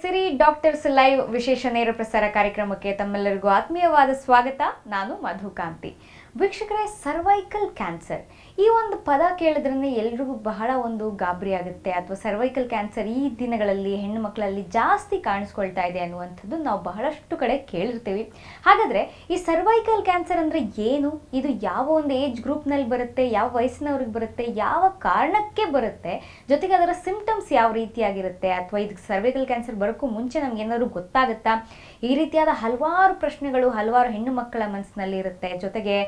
ಸಿರಿ doctors live ವಿಶೇಷ ನೇರ ಪ್ರಸಾರ ಕಾರ್ಯಕ್ರಮಕ್ಕೆ ತಮ್ಮೆಲ್ಲರಿಗೂ ಆತ್ಮೀಯವಾದ ಸ್ವಾಗತ. ನಾನು ಮಧುಕಾಂತಿ. ವೀಕ್ಷಕರೇ, ಸರ್ವೈಕಲ್ ಕ್ಯಾನ್ಸರ್ ಈ ಒಂದು ಪದ ಕೇಳಿದ್ರೇ ಎಲ್ರಿಗೂ ಬಹಳ ಒಂದು ಗಾಬರಿ ಆಗುತ್ತೆ. ಅಥವಾ ಸರ್ವೈಕಲ್ ಕ್ಯಾನ್ಸರ್ ಈ ದಿನಗಳಲ್ಲಿ ಹೆಣ್ಣು ಮಕ್ಕಳಲ್ಲಿ ಜಾಸ್ತಿ ಕಾಣಿಸ್ಕೊಳ್ತಾ ಇದೆ ಅನ್ನುವಂಥದ್ದು ನಾವು ಬಹಳಷ್ಟು ಕಡೆ ಕೇಳಿರ್ತೀವಿ. ಹಾಗಾದರೆ ಈ ಸರ್ವೈಕಲ್ ಕ್ಯಾನ್ಸರ್ ಅಂದರೆ ಏನು, ಇದು ಯಾವ ಒಂದು ಏಜ್ ಗ್ರೂಪ್ನಲ್ಲಿ ಬರುತ್ತೆ, ಯಾವ ವಯಸ್ಸಿನವ್ರಿಗೆ ಬರುತ್ತೆ, ಯಾವ ಕಾರಣಕ್ಕೆ ಬರುತ್ತೆ, ಜೊತೆಗೆ ಅದರ ಸಿಂಪ್ಟಮ್ಸ್ ಯಾವ ರೀತಿಯಾಗಿರುತ್ತೆ, ಅಥವಾ ಇದಕ್ಕೆ ಸರ್ವೈಕಲ್ ಕ್ಯಾನ್ಸರ್ ಬರೋಕ್ಕೂ ಮುಂಚೆ ನಮ್ಗೆ ಏನಾದರೂ ಗೊತ್ತಾಗುತ್ತಾ, ಈ ರೀತಿಯಾದ ಹಲವಾರು ಪ್ರಶ್ನೆಗಳು ಹಲವಾರು ಹೆಣ್ಣು ಮಕ್ಕಳ ಮನಸ್ಸಿನಲ್ಲಿ ಇರುತ್ತೆ. ಜೊತೆಗೆ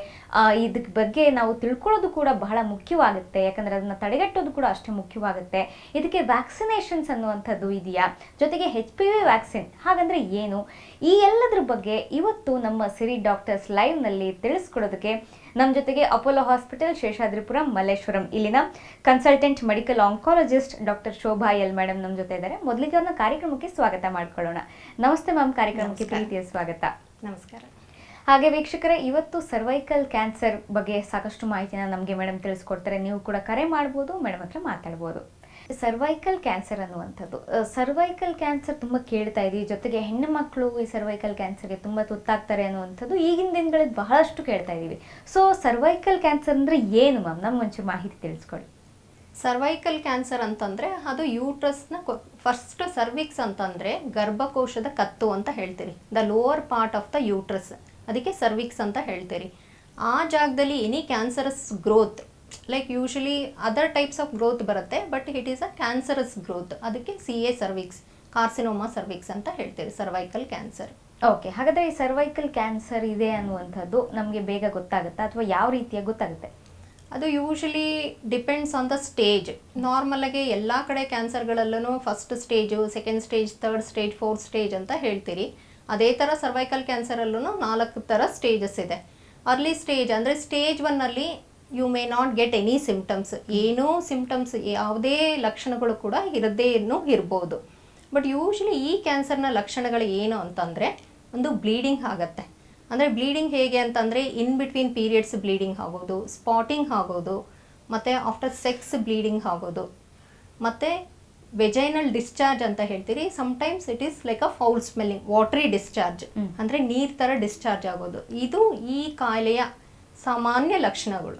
ಇದಕ್ಕೆ ಬಗ್ಗೆ ನಾವು ತಿಳ್ಕೊಳ್ಳೋದು ಕೂಡ ಬಹಳ ಮುಖ್ಯವಾಗುತ್ತೆ, ಯಾಕಂದರೆ ಅದನ್ನು ತಡೆಗಟ್ಟೋದು ಕೂಡ ಅಷ್ಟೇ ಮುಖ್ಯವಾಗುತ್ತೆ. ಇದಕ್ಕೆ ವ್ಯಾಕ್ಸಿನೇಷನ್ಸ್ ಅನ್ನುವಂಥದ್ದು ಇದೆಯಾ, ಜೊತೆಗೆ HPV ವ್ಯಾಕ್ಸಿನ್ ಹಾಗಂದರೆ ಏನು, ಈ ಎಲ್ಲದರ ಬಗ್ಗೆ ಇವತ್ತು ನಮ್ಮ ಸಿರಿ ಡಾಕ್ಟರ್ಸ್ ಲೈವ್ನಲ್ಲಿ ತಿಳಿಸ್ಕೊಡೋದಕ್ಕೆ ನಮ್ಮ ಜೊತೆಗೆ ಅಪೋಲೋ ಹಾಸ್ಪಿಟಲ್ ಶೇಷಾದ್ರಿಪುರ ಮಲ್ಲೇಶ್ವರಂ ಇಲ್ಲಿನ consultant medical oncologist doctor Shobha L madam ನಮ್ಮ ಜೊತೆ ಇದ್ದಾರೆ. ಮೊದಲಿಗೆ ಅವ್ರನ್ನ ಕಾರ್ಯಕ್ರಮಕ್ಕೆ ಸ್ವಾಗತ ಮಾಡ್ಕೊಳ್ಳೋಣ. ನಮಸ್ತೆ ಮ್ಯಾಮ್, ಕಾರ್ಯಕ್ರಮಕ್ಕೆ ಪ್ರೀತಿಯ ಸ್ವಾಗತ. ನಮಸ್ಕಾರ. ಹಾಗೆ ವೀಕ್ಷಕರೇ, ಇವತ್ತು ಸರ್ವೈಕಲ್ ಕ್ಯಾನ್ಸರ್ ಬಗ್ಗೆ ಸಾಕಷ್ಟು ಮಾಹಿತಿನ ನಮಗೆ ಮೇಡಮ್ ತಿಳಿಸ್ಕೊಡ್ತಾರೆ. ನೀವು ಕೂಡ ಕರೆ ಮಾಡ್ಬೋದು, ಮೇಡಮ್ ಹತ್ರ ಮಾತಾಡ್ಬೋದು. ಸರ್ವೈಕಲ್ ಕ್ಯಾನ್ಸರ್ ಅನ್ನುವಂಥದ್ದು, ಸರ್ವೈಕಲ್ ಕ್ಯಾನ್ಸರ್ ತುಂಬ ಕೇಳ್ತಾ ಇದೀವಿ. ಜೊತೆಗೆ ಹೆಣ್ಣು ಮಕ್ಕಳು ಈ ಸರ್ವೈಕಲ್ ಕ್ಯಾನ್ಸರ್ಗೆ ತುಂಬ ತುತ್ತಾಗ್ತಾರೆ ಅನ್ನುವಂಥದ್ದು ಈಗಿನ ದಿನಗಳಲ್ಲಿ ಬಹಳಷ್ಟು ಕೇಳ್ತಾ ಇದ್ದೀವಿ. ಸೊ ಸರ್ವೈಕಲ್ ಕ್ಯಾನ್ಸರ್ ಅಂದರೆ ಏನು ಮ್ಯಾಮ್, ನಮ್ಗೊಂಚೂರು ಮಾಹಿತಿ ತಿಳಿಸ್ಕೊಡಿ. ಸರ್ವೈಕಲ್ ಕ್ಯಾನ್ಸರ್ ಅಂತಂದರೆ ಅದು ಯೂಟ್ರಸ್ನ ಫಸ್ಟ್ ಸರ್ವಿಕ್ಸ್ ಅಂತಂದರೆ ಗರ್ಭಕೋಶದ ಕತ್ತು ಅಂತ ಹೇಳ್ತೀರಿ, the lower part of the uterus, ಅದಕ್ಕೆ ಸರ್ವಿಕ್ಸ್ ಅಂತ ಹೇಳ್ತೀರಿ. ಆ ಜಾಗದಲ್ಲಿ any cancerous growth, like usually other types of growth ಬರುತ್ತೆ, but it is a cancerous growth, ಅದಕ್ಕೆ CA ಸರ್ವಿಕ್ಸ್, ಕಾರ್ಸಿನೋಮಾ ಸರ್ವಿಕ್ಸ್ ಅಂತ ಹೇಳ್ತೀರಿ ಸರ್ವೈಕಲ್ ಕ್ಯಾನ್ಸರ್. ಓಕೆ, ಹಾಗಾದರೆ ಈ ಸರ್ವೈಕಲ್ ಕ್ಯಾನ್ಸರ್ ಇದೆ ಅನ್ನುವಂಥದ್ದು ನಮಗೆ ಬೇಗ ಗೊತ್ತಾಗುತ್ತಾ, ಅಥವಾ ಯಾವ ರೀತಿಯಾಗಿ ಗೊತ್ತಾಗುತ್ತೆ? ಅದು usually depends on the stage. ನಾರ್ಮಲಾಗಿ ಎಲ್ಲ ಕಡೆ ಕ್ಯಾನ್ಸರ್ಗಳಲ್ಲೂ first stage, second stage, third stage, fourth stage ಅಂತ ಹೇಳ್ತೀರಿ. ಅದೇ ಥರ ಸರ್ವೈಕಲ್ ಕ್ಯಾನ್ಸರಲ್ಲೂ 4 ಥರ ಸ್ಟೇಜಸ್ ಇದೆ. ಅರ್ಲಿ ಸ್ಟೇಜ್ ಅಂದರೆ ಸ್ಟೇಜ್ 1ಅಲ್ಲಿ you may not get any symptoms, ಏನೂ ಸಿಂಪ್ಟಮ್ಸ್ ಯಾವುದೇ ಲಕ್ಷಣಗಳು ಕೂಡ ಇರದೇ ಇರ್ಬೋದು. ಬಟ್ ಯೂಶಲಿ ಈ ಕ್ಯಾನ್ಸರ್ನ ಲಕ್ಷಣಗಳು ಏನು ಅಂತಂದರೆ, ಒಂದು ಬ್ಲೀಡಿಂಗ್ ಆಗುತ್ತೆ. ಅಂದರೆ ಬ್ಲೀಡಿಂಗ್ ಹೇಗೆ ಅಂತಂದರೆ ಇನ್ ಬಿಟ್ವೀನ್ ಪೀರಿಯಡ್ಸ್ ಬ್ಲೀಡಿಂಗ್ ಆಗೋದು, ಸ್ಪಾಟಿಂಗ್ ಆಗೋದು, ಮತ್ತು ಆಫ್ಟರ್ ಸೆಕ್ಸ್ ಬ್ಲೀಡಿಂಗ್ ಆಗೋದು, ಮತ್ತು ವೆಜೈನಲ್ ಡಿಸ್ಚಾರ್ಜ್ ಅಂತ ಹೇಳ್ತೀರಿ. Sometimes it is like a foul smelling, watery discharge ಅಂದರೆ ನೀರು ಥರ ಡಿಸ್ಚಾರ್ಜ್ ಆಗೋದು. ಇದು ಈ ಕಾಯಿಲೆಯ ಸಾಮಾನ್ಯ ಲಕ್ಷಣಗಳು.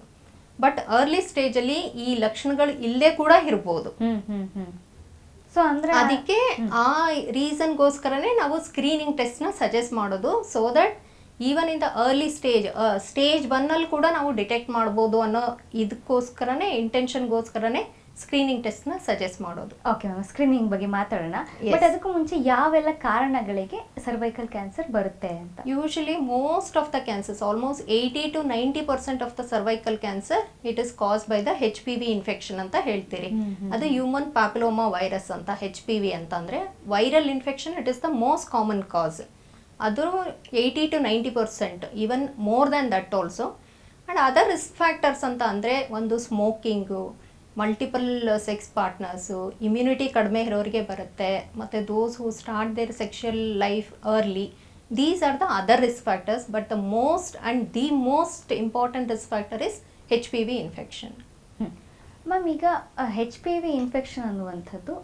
ಬಟ್ ಅರ್ಲಿ ಸ್ಟೇಜಲ್ಲಿ ಈ ಲಕ್ಷಣಗಳು ಇಲ್ಲೇ ಕೂಡ ಇರ್ಬೋದು. ಸೊ ಅಂದರೆ ಅದಕ್ಕೆ ಆ ರೀಸನ್ಗೋಸ್ಕರನೇ ನಾವು ಸ್ಕ್ರೀನಿಂಗ್ ಟೆಸ್ಟ್ನ ಸಜೆಸ್ಟ್ ಮಾಡೋದು, so that even in the early stage 1ಅಲ್ಲಿ ಕೂಡ ನಾವು ಡಿಟೆಕ್ಟ್ ಮಾಡ್ಬೋದು ಅನ್ನೋ ಇದಕ್ಕೋಸ್ಕರನೇ, ಇಂಟೆನ್ಷನ್ಗೋಸ್ಕರನೇ ಸ್ಕ್ರೀನಿಂಗ್ ಟೆಸ್ಟ್ನ ಸಜೆಸ್ಟ್ ಮಾಡೋದು. ಓಕೆ ಮ್ಯಾಮ್, ಸ್ಕ್ರೀನಿಂಗ್ ಬಗ್ಗೆ ಮಾತಾಡೋಣ. ಬಟ್ ಅದಕ್ಕೂ ಮುಂಚೆ ಯಾವೆಲ್ಲ ಕಾರಣಗಳಿಗೆ ಸರ್ವೈಕಲ್ ಕ್ಯಾನ್ಸರ್ ಬರುತ್ತೆ ಅಂತ? Usually most of the cancers, almost 80 to 90% of the cervical cancer it is cause by the HPV infection ಅಂತ ಹೇಳ್ತೀರಿ. ಅದು ಹ್ಯೂಮನ್ ಪ್ಯಾಪಿಲೋಮಾ ವೈರಸ್ ಅಂತ. HPV ಅಂತಂದರೆ viral infection, it is the most common cause. ಅದು 80 to 90%, even more than that also. And other risk factors ಅಂತ ಅಂದರೆ ಒಂದು smoking, multiple sex partners, immunity ಕಡಿಮೆ ಇರೋರಿಗೆ ಬರುತ್ತೆ, ಮತ್ತು those who start there sexual life early, these are the other risk factors. But the most and the most important risk factor is HPV infection. Ma'am, ಈಗ HPV infection ಅನ್ನುವಂಥದ್ದು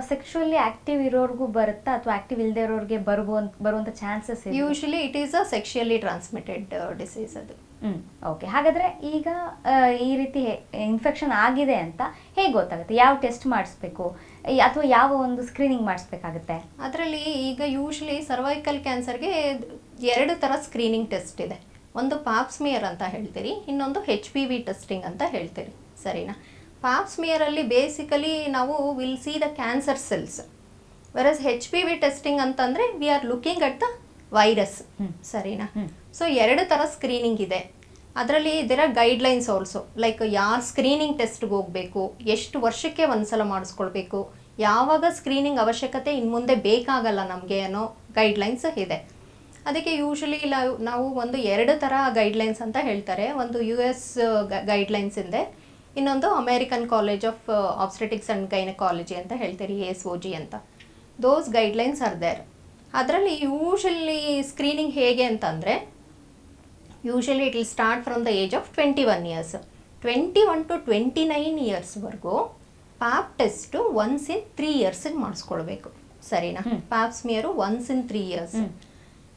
sexually active ಇರೋರ್ಗೂ ಬರುತ್ತಾ, ಅಥವಾ active ಇಲ್ಲದೆ ಇರೋರಿಗೆ ಬರುವಂಥ chances? Usually it is a sexually transmitted disease ಅದು. Okay, ಹಾಗಾದರೆ ಈಗ ಈ ರೀತಿ ಇನ್ಫೆಕ್ಷನ್ ಆಗಿದೆ ಅಂತ ಹೇಗೆ ಗೊತ್ತಾಗುತ್ತೆ? ಯಾವ ಟೆಸ್ಟ್ ಮಾಡಿಸ್ಬೇಕು, ಅಥವಾ ಯಾವ ಒಂದು ಸ್ಕ್ರೀನಿಂಗ್ ಮಾಡಿಸ್ಬೇಕಾಗುತ್ತೆ? ಅದರಲ್ಲಿ ಈಗ ಯೂಶಲಿ ಸರ್ವೈಕಲ್ ಕ್ಯಾನ್ಸರ್ಗೆ 2 ಥರ ಸ್ಕ್ರೀನಿಂಗ್ ಟೆಸ್ಟ್ ಇದೆ. ಒಂದು ಪಾಪ್ಸ್ಮಿಯರ್ ಅಂತ ಹೇಳ್ತೀರಿ, ಇನ್ನೊಂದು HPV ಟೆಸ್ಟಿಂಗ್ ಅಂತ ಹೇಳ್ತೀರಿ, ಸರಿನಾ? ಪಾಪ್ಸ್ಮಿಯರಲ್ಲಿ ಬೇಸಿಕಲಿ ನಾವು will see the cancer cells, versus HPV testing ಅಂತಂದರೆ we are looking at the virus, ಸರಿನಾ? ಸೊ 2 ಥರ ಸ್ಕ್ರೀನಿಂಗ್ ಇದೆ. ಅದರಲ್ಲಿ ಇದರ ಗೈಡ್ಲೈನ್ಸ್ ಆಲ್ಸೋ, ಲೈಕ್ ಯಾರು ಸ್ಕ್ರೀನಿಂಗ್ ಟೆಸ್ಟ್ಗೆ ಹೋಗಬೇಕು, ಎಷ್ಟು ವರ್ಷಕ್ಕೆ ಒಂದ್ಸಲ ಮಾಡಿಸ್ಕೊಳ್ಬೇಕು, ಯಾವಾಗ ಸ್ಕ್ರೀನಿಂಗ್ ಅವಶ್ಯಕತೆ ಇನ್ನು ಮುಂದೆ ಬೇಕಾಗಲ್ಲ ನಮಗೆ ಅನ್ನೋ ಗೈಡ್ಲೈನ್ಸ್ ಇದೆ. ಅದಕ್ಕೆ ಯೂಶಲಿ ನಾವು ಒಂದು 2 ಥರ ಗೈಡ್ಲೈನ್ಸ್ ಅಂತ ಹೇಳ್ತಾರೆ. ಒಂದು US ಗೈಡ್ಲೈನ್ಸ್ ಇದೆ, ಇನ್ನೊಂದು American college of obstetrics and gynaecology ಅಂತ ಹೇಳ್ತೀರಿ, ASOG ಅಂತ. Those guidelines are there. ಅದರಲ್ಲಿ ಯೂಶಲಿ ಸ್ಕ್ರೀನಿಂಗ್ ಹೇಗೆ ಅಂತಂದರೆ, usually it will start from the age of 21 years. 21 to 29 yearsವರೆಗೂ ಪ್ಯಾಪ್ ಟೆಸ್ಟು ಒನ್ಸ್ ಇನ್ 3 yearsಗೆ ಮಾಡಿಸ್ಕೊಳ್ಬೇಕು. ಸರಿನಾ. Pap smear once in 3 years.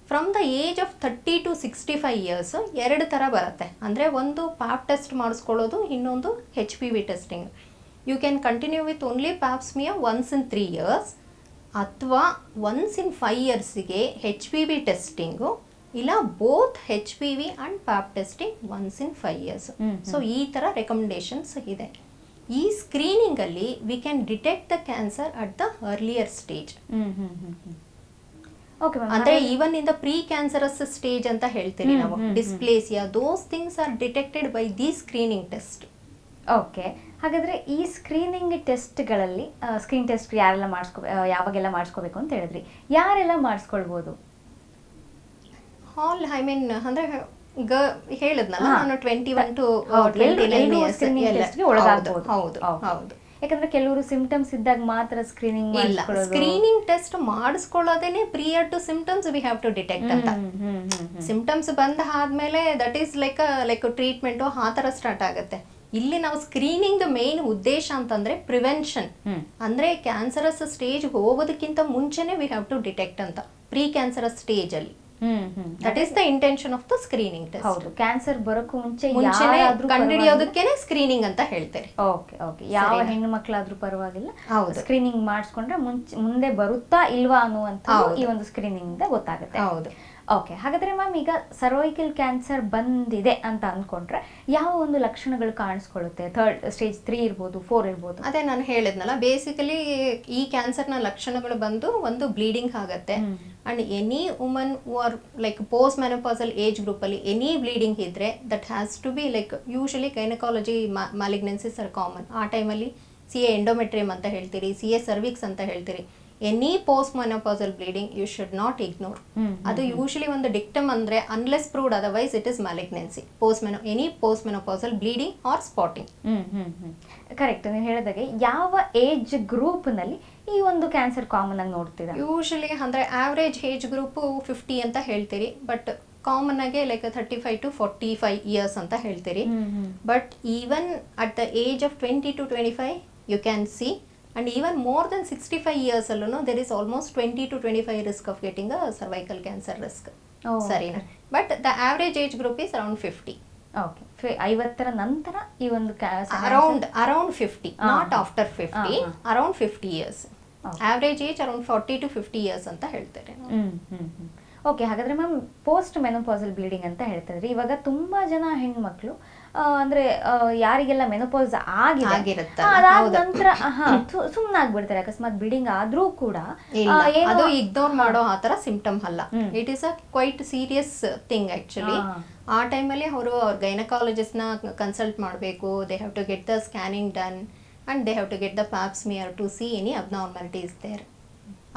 From the age of 30 to 65 years 2 ಥರ ಬರುತ್ತೆ. ಅಂದರೆ ಒಂದು ಪಾಪ್ ಟೆಸ್ಟ್ ಮಾಡಿಸ್ಕೊಳ್ಳೋದು, ಇನ್ನೊಂದು HPV testing. You can continue with only pap smear once in 3 years, ಅಥವಾ ಒನ್ಸ್ ಇನ್ 5 ಇಯರ್ಸಿಗೆ HPV ಟೆಸ್ಟಿಂಗು, ಇಲ್ಲ both HPV and pap testing once in 5 years. So ಈ ಥರ ರೆಕಮೆಂಡೇಶನ್ಸ್ ಇದೆ. ಈ ಸ್ಕ್ರೀನಿಂಗಲ್ಲಿ we can detect the cancer at the earlier stage. Okay ma'am. ಅಂದ್ರೆ even in the pre cancerous stage ಅಂತ ಹೇಳ್ತೀವಿ ನಾವು, dysplasia, those things are detected by the screening test. Okay, ಹಾಗಾದ್ರೆ ಈ ಸ್ಕ್ರೀನಿಂಗ್ ಟೆಸ್ಟ್ಗಳಲ್ಲಿ ಸ್ಕ್ರೀನ್ ಟೆಸ್ಟ್ ಯಾರೆಲ್ಲ ಯಾವಾಗೆಲ್ಲ ಮಾಡಿಸ್ಕೋಬೇಕು ಅಂತ ಹೇಳಿದ್ರಿ, ಯಾರೆಲ್ಲ ಮಾಡಿಸ್ಕೊಳ್ಬೋದು? ಆಲ್ ಐ ಮೀನ್ ಅಂದ್ರೆ ಹೇಳಿದ್ನಲ್ಲ ನಾನು 21 to 29 ಇಯರ್ಸ್ ಒಳಗಾಗಬಹುದು. ಹೌದು ಹೌದು. ಯಾಕಂದ್ರೆ ಕೆಲವರು ಸಿಂಪ್ಟಮ್ಸ್ ಇದ್ದಾಗ ಮಾತ್ರ ಸ್ಕ್ರೀನಿಂಗ್ ಇಲ್ಲ, ಸ್ಕ್ರೀನಿಂಗ್ ಟೆಸ್ಟ್ ಮಾಡಿಸ್ಕೊಳ್ಳೋದೇನೆ prior to symptoms we have to detect ಅಂತ. ಸಿಂಪ್ಟಮ್ಸ್ ಬಂದ ಆದ್ಮೇಲೆ ದಟ್ ಈಸ್ ಲೈಕ್ ಟ್ರೀಟ್ಮೆಂಟ್ ಆ ಥರ ಸ್ಟಾರ್ಟ್ ಆಗುತ್ತೆ. ಇಲ್ಲಿ ನಾವು ಸ್ಕ್ರೀನಿಂಗ್ ಮೇನ್ ಉದ್ದೇಶ ಅಂತಂದ್ರೆ ಪ್ರಿವೆನ್ಷನ್. ಅಂದ್ರೆ ಕ್ಯಾನ್ಸರಸ್ ಸ್ಟೇಜ್ ಹೋಗೋದಕ್ಕಿಂತ ಮುಂಚೆನೆ ವಿ ಹ್ಯಾವ್ ಟು ಡಿಟೆಕ್ಟ್ ಅಂತ, ಪ್ರೀ ಕ್ಯಾನ್ಸರಸ್ ಸ್ಟೇಜ್ ಅಲ್ಲಿ. That is the intention of the screening test. ಹೌದು, ಕ್ಯಾನ್ಸರ್ ಬರೋಕ್ಕೂ ಮುಂಚೆನೆ ಕಂಡುಹಿಡಿಯೋದಕ್ಕೇನೆ ಸ್ಕ್ರೀನಿಂಗ್ ಅಂತ ಹೇಳ್ತಾರೆ. ಓಕೆ ಓಕೆ, ಯಾವ ಹೆಣ್ಣು ಮಕ್ಕಳಾದ್ರೂ ಪರವಾಗಿಲ್ಲ, ಸ್ಕ್ರೀನಿಂಗ್ ಮಾಡಿಸ್ಕೊಂಡ್ರೆ ಮುಂದೆ ಬರುತ್ತಾ ಇಲ್ವಾ ಅನ್ನುವಂಥ ಈ ಒಂದು ಸ್ಕ್ರೀನಿಂಗ್ ಗೊತ್ತಾಗುತ್ತೆ. ಹೌದು. ಓಕೆ, ಹಾಗಾದ್ರೆ ಮ್ಯಾಮ್ ಈಗ ಸರ್ವೈಕಲ್ ಕ್ಯಾನ್ಸರ್ ಬಂದಿದೆ ಅಂತ ಅಂದ್ಕೊಂಡ್ರೆ ಯಾವ ಒಂದು ಲಕ್ಷಣಗಳು ಕಾಣಿಸ್ಕೊಳ್ಳುತ್ತೆ? ಸ್ಟೇಜ್ 3 ಇರ್ಬೋದು, 4 ಇರ್ಬೋದು. ಅದೇ ನಾನು ಹೇಳಿದ್ನಲ್ಲ, ಬೇಸಿಕಲಿ ಈ ಕ್ಯಾನ್ಸರ್ನ ಲಕ್ಷಣಗಳು ಬಂದು ಒಂದು ಬ್ಲೀಡಿಂಗ್ ಆಗುತ್ತೆ. And any woman who are like post menopausal age group ಅಲ್ಲಿ ಎನಿ ಬ್ಲೀಡಿಂಗ್ ಇದ್ರೆ that has to be like usually gynaecology malignancies are common. ಆ ಟೈಮಲ್ಲಿ CA ಎಂಡೋಮೆಟ್ರಿಯಮ್ ಅಂತ ಹೇಳ್ತೀರಿ, CA ಸರ್ವಿಕ್ಸ್ ಅಂತ ಹೇಳ್ತೀರಿ. Any post menopausal bleeding you should not ignore. ಅದು usually ಒಂದು ಡಿಕ್ಟಮ್ ಅಂದ್ರೆ unless proved otherwise it is malignancy. Any post menopausal bleeding or spotting. Correct, ನೀವು ಹೇಳಿದಾಗೆ ಯಾವ ಏಜ್ ಗ್ರೂಪ್ ನಲ್ಲಿ ಈ ಒಂದು ಕ್ಯಾನ್ಸರ್ ಕಾಮನ್ ಆಗಿ ನೋಡ್ತೀರಾ? ಯೂಶಲಿ ಅಂದ್ರೆ ಆವರೇಜ್ ಏಜ್ ಗ್ರೂಪ್ 50 ಅಂತ ಹೇಳ್ತೀರಿ, ಬಟ್ ಕಾಮನ್ ಆಗಿ ಲೈಕ್ 35 to 45 ಇಯರ್ಸ್ ಅಂತ ಹೇಳ್ತೀರಿ. But even at the age of 20 to 25 you can see, and even more than 65 years alone there is almost 20 to 25 risk of getting a cervical cancer risk. Sarina, but the average age group is around 50. Okay, 50 ನಂತರ ಈ ಒಂದು around 50, not after 50, around 50 years. Average age around 40 to 50 years ಅಂತ ಹೇಳ್ತಾರೆ. Okay, ಹಾಗಾದ್ರೆ ma'am post menopausal bleeding ಅಂತ ಹೇಳ್ತಿದ್ರಿ. ಇವಾಗ ತುಂಬಾ ಜನ ಹೆಣ್ಮಕ್ಳು ಅಂದ್ರೆ ಯಾರಿಗೆಲ್ಲ ಮೆನೋಪಾಸ್ ಆಗಿರುತ್ತೆ ಅದಾದ ನಂತರ ಸುಮ್ಮನಾಗ್ಬಿಡ್ತಾರೆ. ಅಕಸ್ಮಾತ್ ಬ್ಲೀಡಿಂಗ್ ಆದ್ರೂ ಕೂಡ ಅದು ಇಗ್ನೋರ್ ಮಾಡೋ ಆ ತರ ಸಿಂಪ್ಟಮ್ ಅಲ್ಲ. It is a quite serious thing actually. ಆ ಟೈಮಲ್ಲಿ ಅವರು ಅವ್ರ ಗೈನಕಾಲಜಿಸ್ಟ್ ನ ಕನ್ಸಲ್ಟ್ ಮಾಡಬೇಕು. They have to get the scanning done and they have to get the pap smear to see any abnormalities there.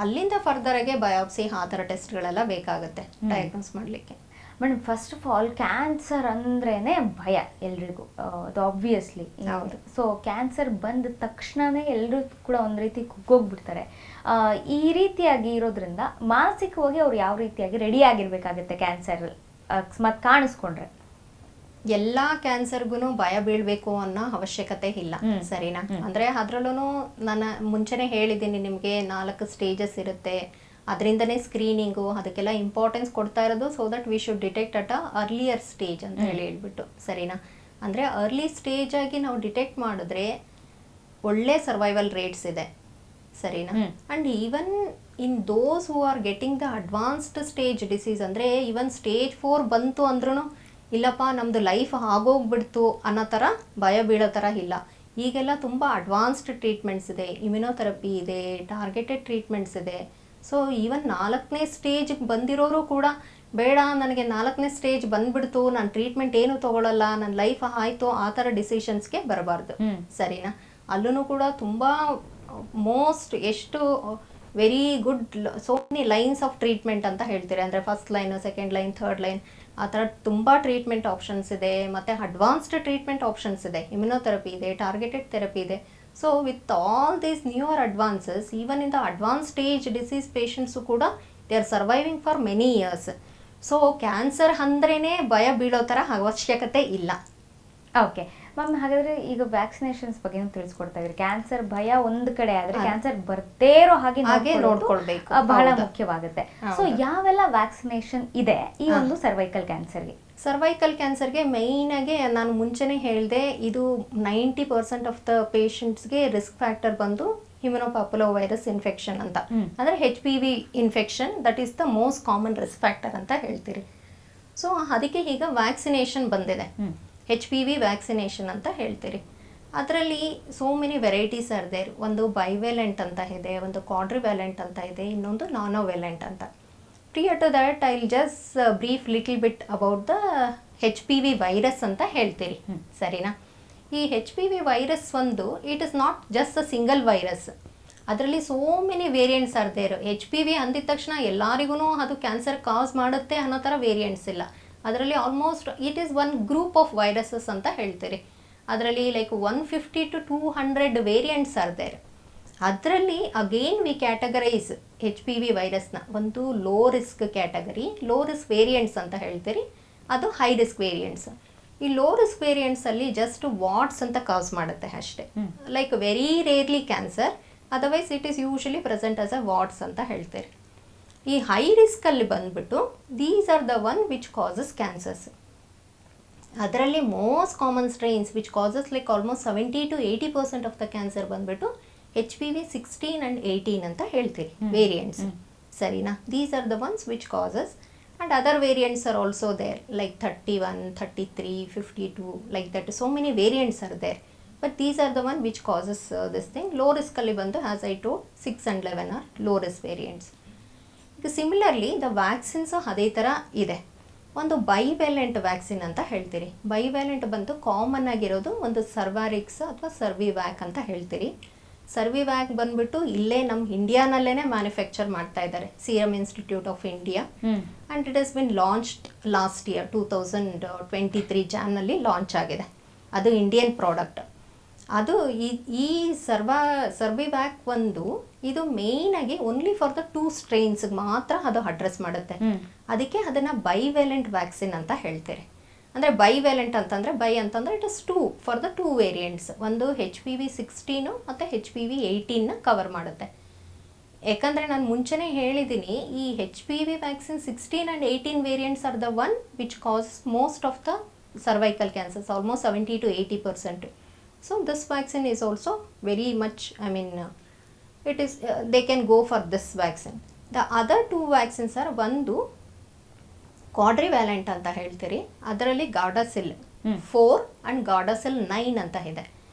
ಅಲ್ಲಿಂದ ಫರ್ದರ್ ಆಗಿ biopsy ಆ ಥರ ಟೆಸ್ಟ್ಗಳೆಲ್ಲ ಬೇಕಾಗುತ್ತೆ ಡಯಾಗ್ನೋಸ್ ಮಾಡಲಿಕ್ಕೆ. Madam, first of all cancer ಅಂದ್ರೇನೆ ಭಯ ಎಲ್ರಿಗೂ, ಅದು ಆಬ್ವಿಯಸ್ಲಿ. ಸೊ ಕ್ಯಾನ್ಸರ್ ಬಂದ ತಕ್ಷಣನೇ ಎಲ್ಲರೂ ಕೂಡ ಒಂದು ರೀತಿ ಕುಗ್ಗೋಗ್ಬಿಡ್ತಾರೆ. ಈ ರೀತಿಯಾಗಿ ಇರೋದ್ರಿಂದ ಮಾನಸಿಕವಾಗಿ ಅವ್ರು ಯಾವ ರೀತಿಯಾಗಿ ರೆಡಿ ಆಗಿರ್ಬೇಕಾಗುತ್ತೆ ಕ್ಯಾನ್ಸರ್ ಅಕಸ್ಮಾತ್ ಕಾಣಿಸ್ಕೊಂಡ್ರೆ? ಎಲ್ಲಾ ಕ್ಯಾನ್ಸರ್ಗೂ ಭಯ ಬೀಳ್ಬೇಕು ಅನ್ನೋ ಅವಶ್ಯಕತೆ ಇಲ್ಲ, ಸರಿನಾ? ಅಂದ್ರೆ ಅದ್ರಲ್ಲೂ ನಾನು ಮುಂಚೆನೆ ಹೇಳಿದ್ದೀನಿ ನಿಮ್ಗೆ 4 ಸ್ಟೇಜಸ್ ಇರುತ್ತೆ. ಅದರಿಂದನೇ ಸ್ಕ್ರೀನಿಂಗು ಅದಕ್ಕೆಲ್ಲ ಇಂಪಾರ್ಟೆನ್ಸ್ ಕೊಡ್ತಾ ಇರೋದು, so that we should detect at a earlier stage ಅಂತ ಹೇಳ್ಬಿಟ್ಟು, ಸರಿನಾ? ಅಂದ್ರೆ ಅರ್ಲಿ ಸ್ಟೇಜ್ ಆಗಿ ನಾವು ಡಿಟೆಕ್ಟ್ ಮಾಡಿದ್ರೆ ಒಳ್ಳೆ ಸರ್ವೈವಲ್ ರೇಟ್ಸ್ ಇದೆ, ಸರಿನಾ? And even in those who are getting the advanced stage disease, ಅಂದ್ರೆ ಈವನ್ ಸ್ಟೇಜ್ 4 ಬಂತು ಅಂದ್ರೂ ಇಲ್ಲಪ್ಪ ನಮ್ದು ಲೈಫ್ ಆಗೋಗ್ಬಿಡ್ತು ಅನ್ನೋ ಥರ ಭಯ ಬೀಳೋ ಥರ ಇಲ್ಲ. ಈಗೆಲ್ಲ ತುಂಬ ಅಡ್ವಾನ್ಸ್ಡ್ ಟ್ರೀಟ್ಮೆಂಟ್ಸ್ ಇದೆ, ಇಮ್ಯುನೋಥೆರಪಿ ಇದೆ, ಟಾರ್ಗೆಟೆಡ್ ಟ್ರೀಟ್ಮೆಂಟ್ಸ್ ಇದೆ. ಸೊ ಈವನ್ 4ನೇ ಸ್ಟೇಜ್ಗೆ ಬಂದಿರೋರು ಕೂಡ ಬೇಡ ನನಗೆ 4ನೇ ಸ್ಟೇಜ್ ಬಂದ್ಬಿಡ್ತು, ನಾನು ಟ್ರೀಟ್ಮೆಂಟ್ ಏನು ತಗೊಳ್ಳಲ್ಲ, ನನ್ನ ಲೈಫ್ ಆಯಿತು ಆ ಥರ ಡಿಸಿಷನ್ಸ್ಗೆ ಬರಬಾರ್ದು, ಸರಿನಾ? ಅಲ್ಲೂ ಕೂಡ ತುಂಬ ಎಷ್ಟು very good so many lines of treatment ಅಂತ ಹೇಳ್ತೀರಿ. ಅಂದರೆ first line, second line, third line, ಆ ಥರ ತುಂಬ ಟ್ರೀಟ್ಮೆಂಟ್ ಆಪ್ಷನ್ಸ್ ಇದೆ. ಮತ್ತು ಅಡ್ವಾನ್ಸ್ಡ್ ಟ್ರೀಟ್ಮೆಂಟ್ ಆಪ್ಷನ್ಸ್ ಇದೆ, ಇಮ್ಯುನೋಥೆರಪಿ ಇದೆ, ಟಾರ್ಗೆಟೆಡ್ ಥೆರಪಿ ಇದೆ. So with all these newer advances, even in the advance stage disease patients ಕೂಡ they are surviving for many years. So cancer ಅಂದ್ರೇ ಭಯ ಬೀಳೋ ಥರ ಅವಶ್ಯಕತೆ ಇಲ್ಲ. ಓಕೆ ಮ್ಯಾಮ್ ಹಾಗಾದ್ರೆ ಈಗ ವ್ಯಾಕ್ಸಿನೇಷನ್ಸ್ ಬಗ್ಗೆ ತಿಳಿಸ್ಕೊಡ್ತಾ ಇದ್ರಿ. ಕ್ಯಾನ್ಸರ್ ಭಯ ಒಂದ್ ಕಡೆ ಆದ್ರೆ ಕ್ಯಾನ್ಸರ್ ಬರ್ತೇ ಇರೋ ಹಾಗೆ ನೋಡ್ಕೊಳ್ಬೇಕು, ಬಹಳ ಮುಖ್ಯವಾಗುತ್ತೆ. ಸೊ ಯಾವೆಲ್ಲ ವ್ಯಾಕ್ಸಿನೇಷನ್ ಇದೆ ಈ ಒಂದು ಸರ್ವೈಕಲ್ ಕ್ಯಾನ್ಸರ್ಗೆ? ಸರ್ವೈಕಲ್ ಕ್ಯಾನ್ಸರ್ಗೆ ಮೇಯ್ನ್ ಆಗಿ ನಾನು ಮುಂಚೆನೆ ಹೇಳಿದೆ, ಇದು 90% ಆಫ್ ದ ಪೇಷಂಟ್ಸ್ಗೆ ರಿಸ್ಕ್ ಫ್ಯಾಕ್ಟರ್ ಬಂದು ಹ್ಯೂಮನೋಪಾಪುಲೋವೈರಸ್ ಇನ್ಫೆಕ್ಷನ್ ಅಂತ, ಅಂದರೆ HPV infection, that is the most common risk factor ಅಂತ ಹೇಳ್ತೀರಿ. ಸೊ ಅದಕ್ಕೆ ಈಗ ವ್ಯಾಕ್ಸಿನೇಷನ್ ಬಂದಿದೆ, HPV ವ್ಯಾಕ್ಸಿನೇಷನ್ ಅಂತ ಹೇಳ್ತೀರಿ. ಅದರಲ್ಲಿ so many varieties are there. ಒಂದು ಬೈವ್ಯಾಲೆಂಟ್ ಅಂತ ಇದೆ, ಒಂದು ಕ್ವಾಡ್ರಿವ್ಯಾಲೆಂಟ್ ಅಂತ ಇದೆ, ಇನ್ನೊಂದು ನಾನೋವ್ಯಾಲೆಂಟ್ ಅಂತ. Prior to that, I'll just brief little bit about the HPV virus ಅಂತ ಹೇಳ್ತೀರಿ, ಸರಿನಾ? ಈ HPV ವೈರಸ್ ಒಂದು, it is not just a single virus. ಅದರಲ್ಲಿ so many variants are there. HPV ಅಂದಿದ ತಕ್ಷಣ ಎಲ್ಲರಿಗೂ ಅದು ಕ್ಯಾನ್ಸರ್ ಕಾಸ್ ಮಾಡುತ್ತೆ ಅನ್ನೋ ಥರ ವೇರಿಯಂಟ್ಸ್ ಇಲ್ಲ. ಅದರಲ್ಲಿ almost it is one group of viruses ಅಂತ ಹೇಳ್ತೀರಿ. ಅದರಲ್ಲಿ like 150 to 200 variants are there. ಅದರಲ್ಲಿ ಅಗೇನ್ ವಿ ಕ್ಯಾಟಗರೈಸ್ HPV ವೈರಸ್ನ ಒಂದು low risk category, low risk variants ಅಂತ ಹೇಳ್ತೀರಿ, ಅದು ಹೈ ರಿಸ್ಕ್ ವೇರಿಯಂಟ್ಸ್. ಈ ಲೋ ರಿಸ್ಕ್ ವೇರಿಯಂಟ್ಸಲ್ಲಿ ಜಸ್ಟ್ ವಾಟ್ಸ್ ಅಂತ ಕಾಸ್ ಮಾಡುತ್ತೆ ಅಷ್ಟೇ, like very rarely cancer, otherwise it is usually present as a warts ಅಂತ ಹೇಳ್ತೀರಿ. ಈ ಹೈ ರಿಸ್ಕಲ್ಲಿ ಬಂದ್ಬಿಟ್ಟು these are the one which causes cancers. ಅದರಲ್ಲಿ most common strains which causes like almost 70 to 80% of the cancer ಬಂದ್ಬಿಟ್ಟು HPV 16 and 18 ಅಂತ ಹೇಳ್ತೀರಿ variants, ಸರಿನಾ? These are the ones which causes, and other variants are also there like 31, 33, 52, like that. So many variants are there, but these are the one which causes this thing. Low risk alli bandu, as I told, 6 and 11 are low risk variants. Similarly the vaccines ಅದೇ ಥರ ಇದೆ. ಒಂದು ಬೈವ್ಯಾಲೆಂಟ್ vaccine ಅಂತ ಹೇಳ್ತೀರಿ. ಬೈವ್ಯಾಲೆಂಟ್ ಬಂದು common ಆಗಿರೋದು ಒಂದು ಸರ್ವಾರಿಕ್ಸ್ ಅಥವಾ ಸರ್ವಿವ್ಯಾಕ್ ಅಂತ ಹೇಳ್ತೀರಿ. ಸರ್ವಿವ್ಯಾಕ್ ಬಂದ್ಬಿಟ್ಟು ಇಲ್ಲೇ ನಮ್ಮ ಇಂಡಿಯಾನಲ್ಲೇ ಮ್ಯಾನುಫ್ಯಾಕ್ಚರ್ ಮಾಡ್ತಾ ಇದ್ದಾರೆ, serum institute of India, and it has been launched last year 2023 ಜಾನ್ನಲ್ಲಿ ಲಾಂಚ್ ಆಗಿದೆ. ಅದು ಇಂಡಿಯನ್ ಪ್ರಾಡಕ್ಟ್. ಅದು ಈ ಸರ್ವಿವ್ಯಾಕ್ ಒಂದು, ಇದು ಮೇಯ್ನಾಗಿ ಓನ್ಲಿ ಫಾರ್ ದ 2 ಸ್ಟ್ರೈನ್ಸ್ಗೆ ಮಾತ್ರ ಅದು ಅಡ್ರೆಸ್ ಮಾಡುತ್ತೆ. ಅದಕ್ಕೆ ಅದನ್ನು ಬೈವ್ಯಾಲೆಂಟ್ ವ್ಯಾಕ್ಸಿನ್ ಅಂತ ಹೇಳ್ತಾರೆ. ಅಂದರೆ ಬೈವ್ಯಾಲೆಂಟ್ ಅಂತಂದರೆ, ಬೈ ಅಂತಂದರೆ it is 2 for the 2 variants. ಒಂದು HPV 16 ಮತ್ತು HPV 18ನ ಕವರ್ ಮಾಡುತ್ತೆ. ಯಾಕಂದರೆ ನಾನು ಮುಂಚೆನೇ ಹೇಳಿದ್ದೀನಿ, ಈ HPV vaccine 16 and 18 variants are the one which causes most of the cervical cancers, almost 70 to 80%. So this vaccine is also very much, I mean, it is they can go for this vaccine. The other 2 vaccines are ಒಂದು ಕ್ವಾಡ್ರಿವ್ಯಾಲೆಂಟ್ ಅಂತ ಹೇಳ್ತೀರಿ. ಅದರಲ್ಲಿ ಗಾರ್ಡಾಸಿಲ್ 4 and ಗಾರ್ಡಾಸಿಲ್ 9 ಅಂತ ಇದೆ.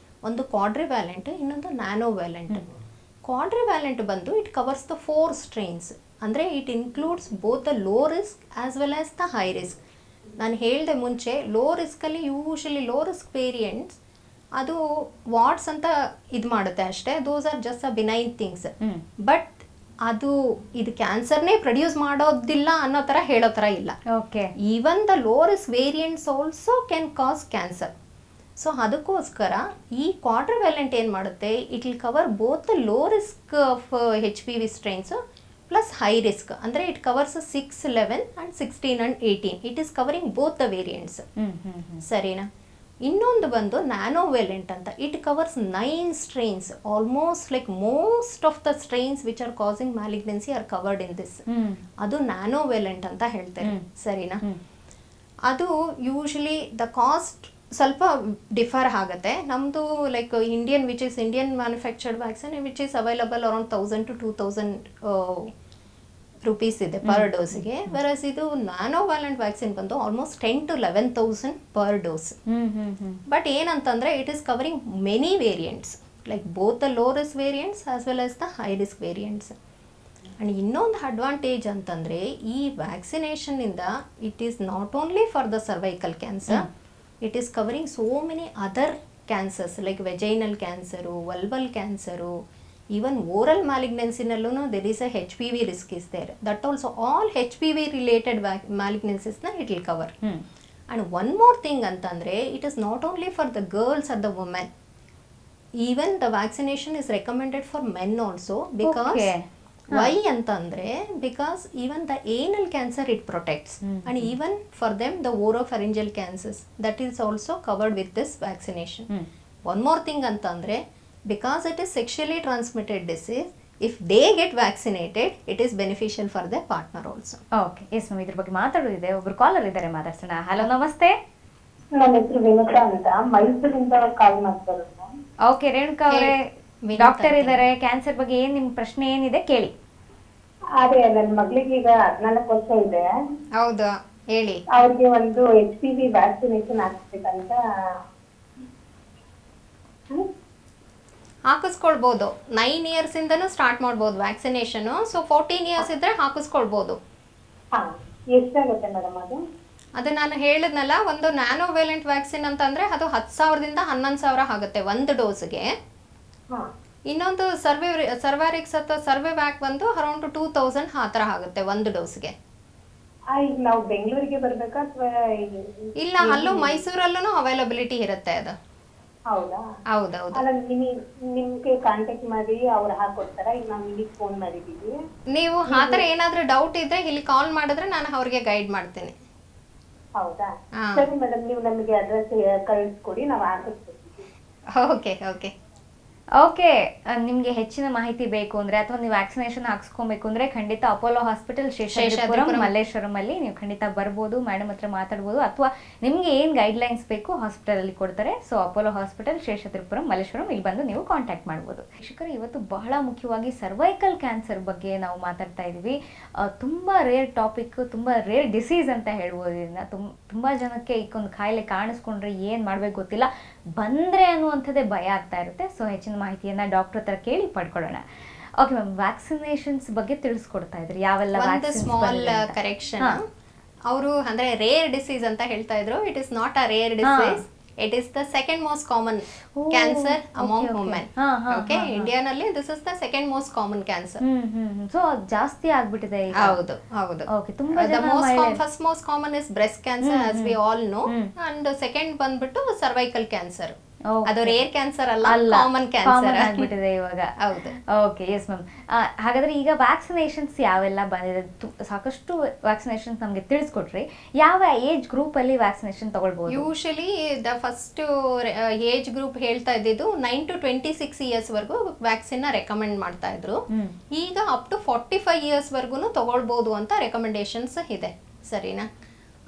ಒಂದು ಕ್ವಾಡ್ರಿವ್ಯಾಲೆಂಟ್, ಇನ್ನೊಂದು nonavalent. Quadrivalent ಬಂದು it covers the 4 strains, ಅಂದರೆ it includes both the low risk as well as the high risk. ನಾನು ಹೇಳಿದೆ ಮುಂಚೆ, ಲೋ ರಿಸ್ಕಲ್ಲಿ ಯೂಶಲಿ ಲೋ ರಿಸ್ಕ್ ವೇರಿಯಂಟ್ಸ್ ಅದು ವಾಟ್ಸ್ ಅಂತ ಇದು ಮಾಡುತ್ತೆ ಅಷ್ಟೇ, those are just a benign things. But ಅದು ಇದು ಕ್ಯಾನ್ಸರ್ನೇ ಪ್ರೊಡ್ಯೂಸ್ ಮಾಡೋದಿಲ್ಲ ಅನ್ನೋ ಥರ ಹೇಳೋ ಥರ ಇಲ್ಲ. Okay, even the low risk variants also can cause cancer. So ಅದಕ್ಕೋಸ್ಕರ ಈ ಕ್ವಾಡ್ರಿವ್ಯಾಲೆಂಟ್ ಏನು ಮಾಡುತ್ತೆ, it will cover both the low risk of HPV strains plus high risk. ಅಂದರೆ it covers 6, 11 and 16 and 18. It is covering both the variants, ಸರಿನಾ? ಇನ್ನೊಂದು ಬಂದು nonavalent ಅಂತ, it covers 9 strains, almost like most of the strains which are causing malignancy are covered in this. ಅದು nonavalent ಅಂತ ಹೇಳ್ತಾರೆ, ಸರಿನಾ? ಅದು ಯೂಶಲಿ ದ ಕಾಸ್ಟ್ ಸ್ವಲ್ಪ ಡಿಫರ್ ಆಗುತ್ತೆ. ನಮ್ಮದು like Indian which is Indian manufactured vaccine which is available around 1000 to 2000 rupees ಇದೆ per ಡೋಸಿಗೆ. ವೆರಸ್ ಇದು ನ್ಯಾನೋವ್ಯಾಲೆಂಟ್ ವ್ಯಾಕ್ಸಿನ್ ಬಂದು almost 10 to 11,000 per dose. But ಏನಂತಂದರೆ it is covering many variants, like both the low risk variants as well as the high risk variants. And ಇನ್ನೊಂದು advantage ಅಂತಂದರೆ, ಈ ವ್ಯಾಕ್ಸಿನೇಷನ್ನಿಂದ it is not only for the cervical cancer, it is covering so many other cancers like vaginal cancer, vulval cancer, even oral malignancy-ನಲ್ಲೂ there is a HPV risk is there. That also all HPV related malignancies-na it will cover. And one more thing ಅಂತಂದರೆ, it is not only for the girls or the women. Even the vaccination is recommended for men also, because why ಅಂತಂದ್ರೆ because even the anal cancer it protects and even for them the oropharyngeal cancers that is also covered with this vaccination. One more thing ಅಂತಂದ್ರೆ because it is sexually transmitted disease, if they get vaccinated it is beneficial for the partner also. Okay, yes ma'am, ಇದ್ರ ಬಗ್ಗೆ ಮಾತಾಡೋದಿದೆ. ಒಬ್ರು collar ಇದ್ದಾರೆ, ಮಾತಾಡ್ಸೋಣ. Hello, ನಮಸ್ತೆ. ನನ್ನ ಹೆಸರು ವಿನುತಾ ಅಂತ, ಮೈಸೂರಿಂದ ಕಾಲ್ ಮಾಡ್ತಾರೆ. ಓಕೆ, ರೇಣುಕಾ ಅವರೇ, ಡಾಕ್ಟರ್ ಇದ್ದಾರೆ. ಕ್ಯಾನ್ಸರ್ ಬಗ್ಗೆ ಏನ್ ನಿಮ್ ಪ್ರಶ್ನೆ ಏನಿದೆ ಕೇಳಿ. ಅದೇ ನನ್ನ ಮಗಳಿಗೆ ಈಗ 14 ವರ್ಷ ಇದೆ. ಹೌದಾ, ಹೇಳಿ. ಅವ್ರಿಗೆ ಒಂದು HPV ವ್ಯಾಕ್ಸಿನೇಷನ್ ಹಾಕ್ಸ್ಬೇಕಂತ. ಹಾಕಿಸ್ಕೊಳ್ಬೋದು. 9 ಇಯರ್ಸ್ ಇಂದನೂ ಸ್ಟಾರ್ಟ್ ಮಾಡ್ಬೋದು ವ್ಯಾಕ್ಸಿನೇಷನ್. ಸೊ 14 ಇಯರ್ಸ್ ಇದ್ರೆ ಹಾಕಿಸ್ಕೊಳ್ಬೋದು. ಹಾ, ಎಷ್ಟಾಗುತ್ತೆ ಮೇಡಮ್ ಅದು? ಅದು ನಾನು ಹೇಳಿದ್ನಲ್ಲ, ಒಂದು ನ್ಯಾನೋವೇಲೆಂಟ್ ವ್ಯಾಕ್ಸಿನ್ ಅಂತಂದ್ರೆ ಅದು 10,000ದಿಂದ 11,000 ಆಗುತ್ತೆ ಒಂದು ಡೋಸ್ಗೆ. ಹಾ, ಇನ್ನೊಂದು ಸರ್ವಾರಿಕ್ಸ್ ಅಥವಾ ಸರ್ವೆವ್ಯಾಕ್ ಬಂದು ಅರೌಂಡ್ 2,000 ಆ ಥರ ಆಗುತ್ತೆ ಒಂದು ಡೋಸ್ಗೆ. ಈಗ ನಾವು ಬೆಂಗಳೂರಿಗೆ ಬರ್ಬೇಕಾ ಅಥವಾ ಇಲ್ಲ, ಅಲ್ಲೂ ಮೈಸೂರಲ್ಲೂ ಅವೈಲಬಿಲಿಟಿ ಇರುತ್ತೆ ಅದು. ಹೌದಾ? ಹೌದೌದು. ಅಲ್ಲ, ನಿಮ್ಗೆ ಕಾಂಟ್ಯಾಕ್ಟ್ ಮಾಡಿ ಅವ್ರು ಹಾಕೊಡ್ತಾರ? ಈಗ ನಾವು ನಿಮಗೆ ಫೋನ್ ಮಾಡಿದೀವಿ. ನೀವು ಆ ಥರ ಏನಾದರೂ ಡೌಟ್ ಇದ್ರೆ ಇಲ್ಲಿ ಕಾಲ್ ಮಾಡಿದ್ರೆ ನಾನು ಅವ್ರಿಗೆ ಗೈಡ್ ಮಾಡ್ತೀನಿ. ಹೌದಾ? ಹಾ. ಸರಿ ಮೇಡಮ್, ನೀವು ನಮಗೆ ಅಡ್ರೆಸ್ ಕಳಿಸ್ಕೊಡಿ, ನಾವು ಹಾಕಿಸ್ಕೊಡ್ತೀವಿ. ಓಕೆ ಓಕೆ ಓಕೆ, ನಿಮ್ಗೆ ಹೆಚ್ಚಿನ ಮಾಹಿತಿ ಬೇಕು ಅಂದ್ರೆ ಅಥವಾ ನೀವು ವ್ಯಾಕ್ಸಿನೇಷನ್ ಹಾಕ್ಸ್ಕೊಬೇಕು ಅಂದ್ರೆ ಖಂಡಿತ ಅಪೋಲೋ ಹಾಸ್ಪಿಟಲ್ ಶೇಷಾದ್ರಿಪುರಂ ಮಲ್ಲೇಶ್ವರಂ ಅಲ್ಲಿ ನೀವು ಖಂಡಿತ ಬರ್ಬೋದು, ಮೇಡಮ್ ಹತ್ರ ಮಾತಾಡ್ಬೋದು. ಅಥವಾ ನಿಮ್ಗೆ ಏನ್ ಗೈಡ್ ಲೈನ್ಸ್ ಬೇಕು ಹಾಸ್ಪಿಟಲ್ ಅಲ್ಲಿ ಕೊಡ್ತಾರೆ. So Apollo hospital Seshadripuram Malleshwaram ಇಲ್ಲಿ ಬಂದು ನೀವು ಕಾಂಟ್ಯಾಕ್ಟ್ ಮಾಡ್ಬೋದು. ಶಿಕ್ಷಕರು, ಇವತ್ತು ಬಹಳ ಮುಖ್ಯವಾಗಿ ಸರ್ವೈಕಲ್ ಕ್ಯಾನ್ಸರ್ ಬಗ್ಗೆ ನಾವು ಮಾತಾಡ್ತಾ ಇದೀವಿ. ತುಂಬಾ ರೇರ್ ಟಾಪಿಕ್, ತುಂಬಾ ರೇರ್ ಡಿಸೀಸ್ ಅಂತ ಹೇಳ್ಬೋದು. ಇದನ್ನ ತುಂಬಾ ಜನಕ್ಕೆ ಈಗೊಂದು ಕಾಯಿಲೆ ಕಾಣಿಸ್ಕೊಂಡ್ರೆ ಏನ್ ಮಾಡ್ಬೇಕು ಗೊತ್ತಿಲ್ಲ, ಬಂದ್ರೆ ಅನ್ನುವಂಥದ್ದೇ ಭಯ ಆಗ್ತಾ ಇರುತ್ತೆ. ಸೊ ಹೆಚ್ಚಿನ ಮಾಹಿತಿಯನ್ನ ಡಾಕ್ಟರ್ ಹತ್ರ ಕೇಳಿ ಪಡ್ಕೊಳ್ಳೋಣ. ಓಕೆ ಮ್ಯಾಮ್, ವ್ಯಾಕ್ಸಿನೇಷನ್ಸ್ ಬಗ್ಗೆ ತಿಳಿಸ್ಕೊಡ್ತಾ ಇದ್ರಿ, ಯಾವೆಲ್ಲ ಒಂದು ಸ್ಮಾಲ್ ಕರೆಕ್ಷನ್. ಅವರು ಅಂದ್ರೆ ರೇರ್ ಡಿಸೀಸ್ ಅಂತ ಹೇಳ್ತಾ ಇದ್ರು. It is not a rare disease, it is the second most common cancer among women. Okay, ಇಂಡಿಯಾನಲ್ಲಿ this is the second most common cancer. So ಜಾಸ್ತಿ ಆಗ್ಬಿಟ್ಟಿದೆ ಈಗ. ಹೌದು ಹೌದು. ಓಕೆ, ತುಂಬಾ the most first most common is breast cancer as we all know, and second ಬಂದ್ಬಿಟ್ಟು cervical cancer. ಅದು rare cancer ಅಲ್ಲ, ಕಾಮನ್ ಕ್ಯಾನ್ಸರ್ ಆಗ್ಬಿಟ್ಟಿದೆ ಇವಾಗ. ಹೌದು. Okay, yes ma'am. ಹಾಗಾದ್ರೆ ಈಗ ವ್ಯಾಕ್ಸಿನೇಷನ್ಸ್ ಯಾವೆಲ್ಲ ಬಂದಿದೆ? ಸಾಕಷ್ಟು ವ್ಯಾಕ್ಸಿನೇಷನ್ಸ್ ನಮಗೆ ತಿಳಿಸ್ಕೊಟ್ರಿ. ಯಾವ ಏಜ್ ಗ್ರೂಪ್ ಅಲ್ಲಿ ವ್ಯಾಕ್ಸಿನೇಷನ್ ತಗೊಳ್ಬಹುದು? Usually the first age group ಹೇಳ್ತಾ ಇದ್ದಿದ್ದು 9 to 26 ಇಯರ್ಸ್ ವರ್ಗು ವ್ಯಾಕ್ಸಿನ್ ನ ರೆಕಮೆಂಡ್ ಮಾಡ್ತಾ ಇದ್ರು. ಈಗ ಅಪ್ ಟು 45 ಇಯರ್ಸ್ ವರ್ಗು ತಗೊಳ್ಬಹುದು ಅಂತ ರೆಕಮೆಂಡೇಶನ್ಸ್ ಇದೆ. ಸರಿನಾ?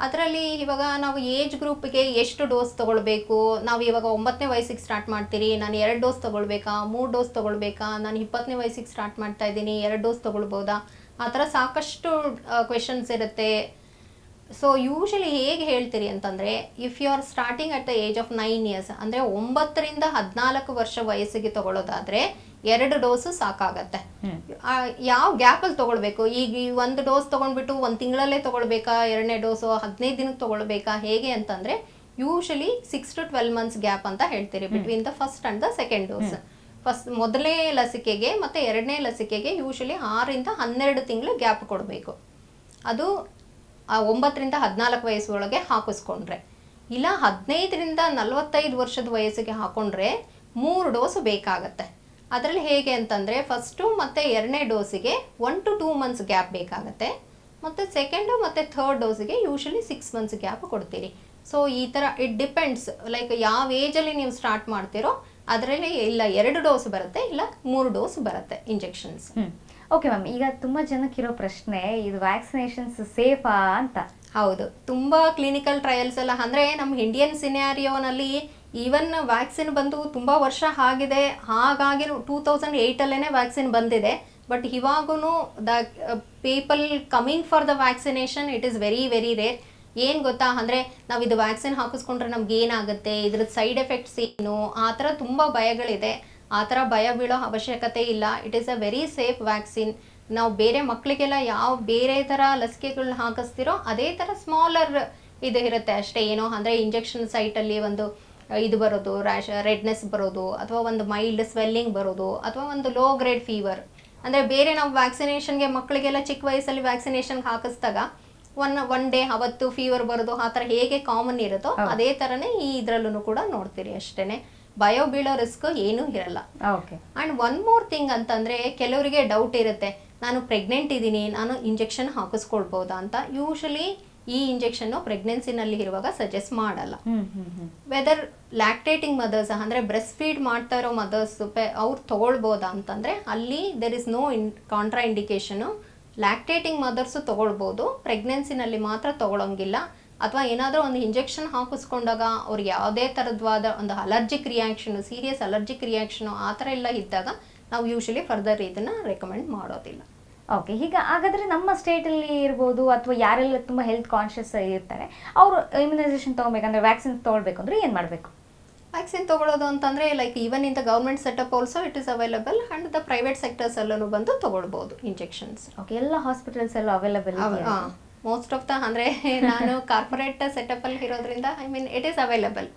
ಅದರಲ್ಲಿ ಇವಾಗ ನಾವು ಏಜ್ ಗ್ರೂಪ್ಗೆ ಎಷ್ಟು ಡೋಸ್ ತೊಗೊಳ್ಬೇಕು, ನಾವು ಇವಾಗ 9ನೇ ವಯಸ್ಸಿಗೆ ಸ್ಟಾರ್ಟ್ ಮಾಡ್ತೀರಿ, ನಾನು 2 ಡೋಸ್ ತೊಗೊಳ್ಬೇಕಾ, 3 ಡೋಸ್ ತೊಗೊಳ್ಬೇಕಾ, ನಾನು 20ನೇ ವಯಸ್ಸಿಗೆ ಸ್ಟಾರ್ಟ್ ಮಾಡ್ತಾ ಇದ್ದೀನಿ, 2 ಡೋಸ್ ತೊಗೊಳ್ಬೋದಾ, ಆ ಥರ ಸಾಕಷ್ಟು ಕ್ವೆಶನ್ಸ್ ಇರುತ್ತೆ. ಸೊ ಯೂಶಲಿ ಹೇಗೆ ಹೇಳ್ತೀರಿ ಅಂತಂದರೆ, if you are starting at the age of 9 years ಅಂದರೆ 9ರಿಂದ 14 ವರ್ಷ ವಯಸ್ಸಿಗೆ ತಗೊಳ್ಳೋದಾದರೆ 2 ಡೋಸು ಸಾಕಾಗತ್ತೆ. ಯಾವ ಗ್ಯಾಪಲ್ಲಿ ತೊಗೊಳ್ಬೇಕು? ಈಗ 1 ಡೋಸ್ ತೊಗೊಂಡ್ಬಿಟ್ಟು 1 ತಿಂಗಳಲ್ಲೇ ತೊಗೊಳ್ಬೇಕಾ, 2ನೇ ಡೋಸು 15 ದಿನಕ್ಕೆ ತೊಗೊಳ್ಬೇಕಾ, ಹೇಗೆ ಅಂತಂದರೆ ಯೂಶಲಿ 6 to 12 months ಗ್ಯಾಪ್ ಅಂತ ಹೇಳ್ತೀರಿ between the first and the second dose. ಮೊದಲನೇ ಲಸಿಕೆಗೆ ಮತ್ತು 2ನೇ ಲಸಿಕೆಗೆ ಯೂಶಲಿ 6ರಿಂದ 12 ತಿಂಗಳು ಗ್ಯಾಪ್ ಕೊಡಬೇಕು. ಅದು 9ರಿಂದ 14 ವಯಸ್ಸೊಳಗೆ ಹಾಕಿಸ್ಕೊಂಡ್ರೆ, ಇಲ್ಲ 15ರಿಂದ 45 ವರ್ಷದ ವಯಸ್ಸಿಗೆ ಹಾಕೊಂಡ್ರೆ 3 ಡೋಸು ಬೇಕಾಗತ್ತೆ. ಅದರಲ್ಲಿ ಹೇಗೆ ಅಂತಂದರೆ, ಫಸ್ಟು ಮತ್ತು 2ನೇ ಡೋಸಿಗೆ 1 to 2 months ಗ್ಯಾಪ್ ಬೇಕಾಗತ್ತೆ, ಮತ್ತು ಸೆಕೆಂಡು ಮತ್ತು ಥರ್ಡ್ ಡೋಸಿಗೆ ಯೂಶಲಿ 6 months ಗ್ಯಾಪ್ ಕೊಡ್ತೀರಿ. ಸೊ ಈ ಥರ ಇಟ್ ಡಿಪೆಂಡ್ಸ್, ಲೈಕ್ ಯಾವ ಏಜಲ್ಲಿ ನೀವು ಸ್ಟಾರ್ಟ್ ಮಾಡ್ತೀರೋ ಅದರಲ್ಲಿ ಇಲ್ಲ 2 ಡೋಸ್ ಬರುತ್ತೆ, ಇಲ್ಲ 3 ಡೋಸ್ ಬರುತ್ತೆ ಇಂಜೆಕ್ಷನ್ಸ್. ಓಕೆ ಮ್ಯಾಮ್, ಈಗ ತುಂಬಾ ಜನಕ್ಕಿರೋ ಪ್ರಶ್ನೆ, ಇದು ವ್ಯಾಕ್ಸಿನೇಷನ್ಸ್ ಸೇಫಾ ಅಂತ? ಹೌದು, ತುಂಬ ಕ್ಲಿನಿಕಲ್ ಟ್ರಯಲ್ಸ್ ಎಲ್ಲ ಅಂದರೆ ನಮ್ಮ ಇಂಡಿಯನ್ ಸಿನಾರಿಯೋನಲ್ಲಿ ಈವನ್ ವ್ಯಾಕ್ಸಿನ್ ಬಂದು ತುಂಬ ವರ್ಷ ಆಗಿದೆ. ಹಾಗಾಗಿ 2008 ವ್ಯಾಕ್ಸಿನ್ ಬಂದಿದೆ. ಬಟ್ ಇವಾಗೂ the people coming for the vaccination it is very very rare. ಏನು ಗೊತ್ತಾ ಅಂದರೆ, ನಾವು ಇದು ವ್ಯಾಕ್ಸಿನ್ ಹಾಕಿಸ್ಕೊಂಡ್ರೆ ನಮ್ಗೆ ಏನಾಗುತ್ತೆ, ಇದ್ರದ್ದು ಸೈಡ್ ಎಫೆಕ್ಟ್ಸ್ ಏನು, ಆ ಥರ ತುಂಬ ಭಯಗಳಿದೆ. ಆ ಥರ ಭಯ ಬೀಳೋ ಅವಶ್ಯಕತೆ ಇಲ್ಲ. It is a very safe vaccine. ನಾವು ಬೇರೆ ಮಕ್ಕಳಿಗೆಲ್ಲ ಯಾವ ಬೇರೆ ಥರ ಲಸಿಕೆಗಳನ್ನ ಹಾಕಿಸ್ತಿರೋ ಅದೇ ಥರ ಸ್ಮಾಲರ್ ಇದು ಇರುತ್ತೆ ಅಷ್ಟೇ. ಏನೋ ಅಂದರೆ ಇಂಜೆಕ್ಷನ್ ಸೈಟಲ್ಲಿ ಒಂದು ಇದು ಬರೋದು, ರೆಡ್ನೆಸ್ ಬರೋದು, ಅಥವಾ ಒಂದು ಮೈಲ್ಡ್ ಸ್ವೆಲ್ಲಿಂಗ್ ಬರೋದು, ಅಥವಾ ಒಂದು ಲೋ ಗ್ರೇಡ್ ಫೀವರ್. ಅಂದರೆ ಬೇರೆ ನಾವು ವ್ಯಾಕ್ಸಿನೇಷನ್ಗೆ ಮಕ್ಕಳಿಗೆಲ್ಲ ಚಿಕ್ಕ ವಯಸ್ಸಲ್ಲಿ ವ್ಯಾಕ್ಸಿನೇಷನ್ಗೆ ಹಾಕಿಸಿದಾಗ ಒನ್ ಡೇ ಅವತ್ತು ಫೀವರ್ ಬರೋದು, ಆ ಥರ ಹೇಗೆ ಕಾಮನ್ ಇರುತ್ತೋ ಅದೇ ಥರನೇ ಈ ಇದರಲ್ಲೂ ಕೂಡ ನೋಡ್ತೀರಿ ಅಷ್ಟೇ. ಭಯ ಬೀಳೋ ರಿಸ್ಕ್ ಏನೂ ಇರಲ್ಲ. Okay. And one more thing ಅಂತಂದರೆ, ಕೆಲವರಿಗೆ ಡೌಟ್ ಇರುತ್ತೆ, ನಾನು ಪ್ರೆಗ್ನೆಂಟ್ ಇದ್ದೀನಿ, ನಾನು ಇಂಜೆಕ್ಷನ್ ಹಾಕಿಸ್ಕೊಳ್ಬೋದಾ ಅಂತ. ಯೂಶಲಿ ಈ ಇಂಜೆಕ್ಷನ್ನು ಪ್ರೆಗ್ನೆನ್ಸಿನಲ್ಲಿ ಇರುವಾಗ ಸಜೆಸ್ಟ್ ಮಾಡಲ್ಲ. ವೆದರ್ ಲ್ಯಾಕ್ಟೇಟಿಂಗ್ ಮದರ್ಸ್ ಅಂದರೆ ಬ್ರೆಸ್ಟ್ ಫೀಡ್ ಮಾಡ್ತಾ ಇರೋ ಮದರ್ಸ್ ಅವ್ರು ತೊಗೊಳ್ಬೋದಾ ಅಂತಂದರೆ ಅಲ್ಲಿ there is no contraindication. Lactating mothers ತೊಗೊಳ್ಬೋದು, ಪ್ರೆಗ್ನೆನ್ಸಿನಲ್ಲಿ ಮಾತ್ರ ತೊಗೊಳಂಗಿಲ್ಲ. ಅಥವಾ ಏನಾದರೂ ಒಂದು ಇಂಜೆಕ್ಷನ್ ಹಾಕಿಸ್ಕೊಂಡಾಗ ಅವ್ರಿಗೆ ಯಾವುದೇ ಥರದ್ವಾದ ಒಂದು allergic reaction, serious allergic reaction ಆ ಥರ ಎಲ್ಲ ಇದ್ದಾಗ ನಾವು ಯೂಶಲಿ ಫರ್ದರ್ ಇದನ್ನು ರೆಕಮೆಂಡ್ ಮಾಡೋದಿಲ್ಲ. ಓಕೆ, ಈಗ ಹಾಗಾದರೆ ನಮ್ಮ ಸ್ಟೇಟಲ್ಲಿ ಇರ್ಬೋದು ಅಥವಾ ಯಾರೆಲ್ಲ ತುಂಬ ಹೆಲ್ತ್ ಕಾನ್ಷಿಯಸ್ ಇರ್ತಾರೆ ಅವರು ಇಮ್ಯುನೈಸೇಷನ್ ತೊಗೊಬೇಕಂದ್ರೆ ವ್ಯಾಕ್ಸಿನ್ ತೊಗೊಳ್ಬೇಕು ಅಂದರೆ ಏನು ಮಾಡಬೇಕು? ವ್ಯಾಕ್ಸಿನ್ ತೊಗೊಳ್ಳೋದು ಅಂತಂದರೆ like even in the government setup also it is available and the private sectors ಅಲ್ಲೂ ಬಂದು ತೊಗೊಳ್ಬೋದು ಇಂಜೆಕ್ಷನ್ಸ್. ಓಕೆ, ಎಲ್ಲ ಹಾಸ್ಪಿಟಲ್ಸ್ ಎಲ್ಲ ಅವೈಲಬಲ್? ಮೋಸ್ಟ್ ಆಫ್ ದ ಅಂದರೆ ನಾನು ಕಾರ್ಪೊರೇಟ್ ಸೆಟಪಲ್ಲಿ ಇರೋದ್ರಿಂದ I mean it is available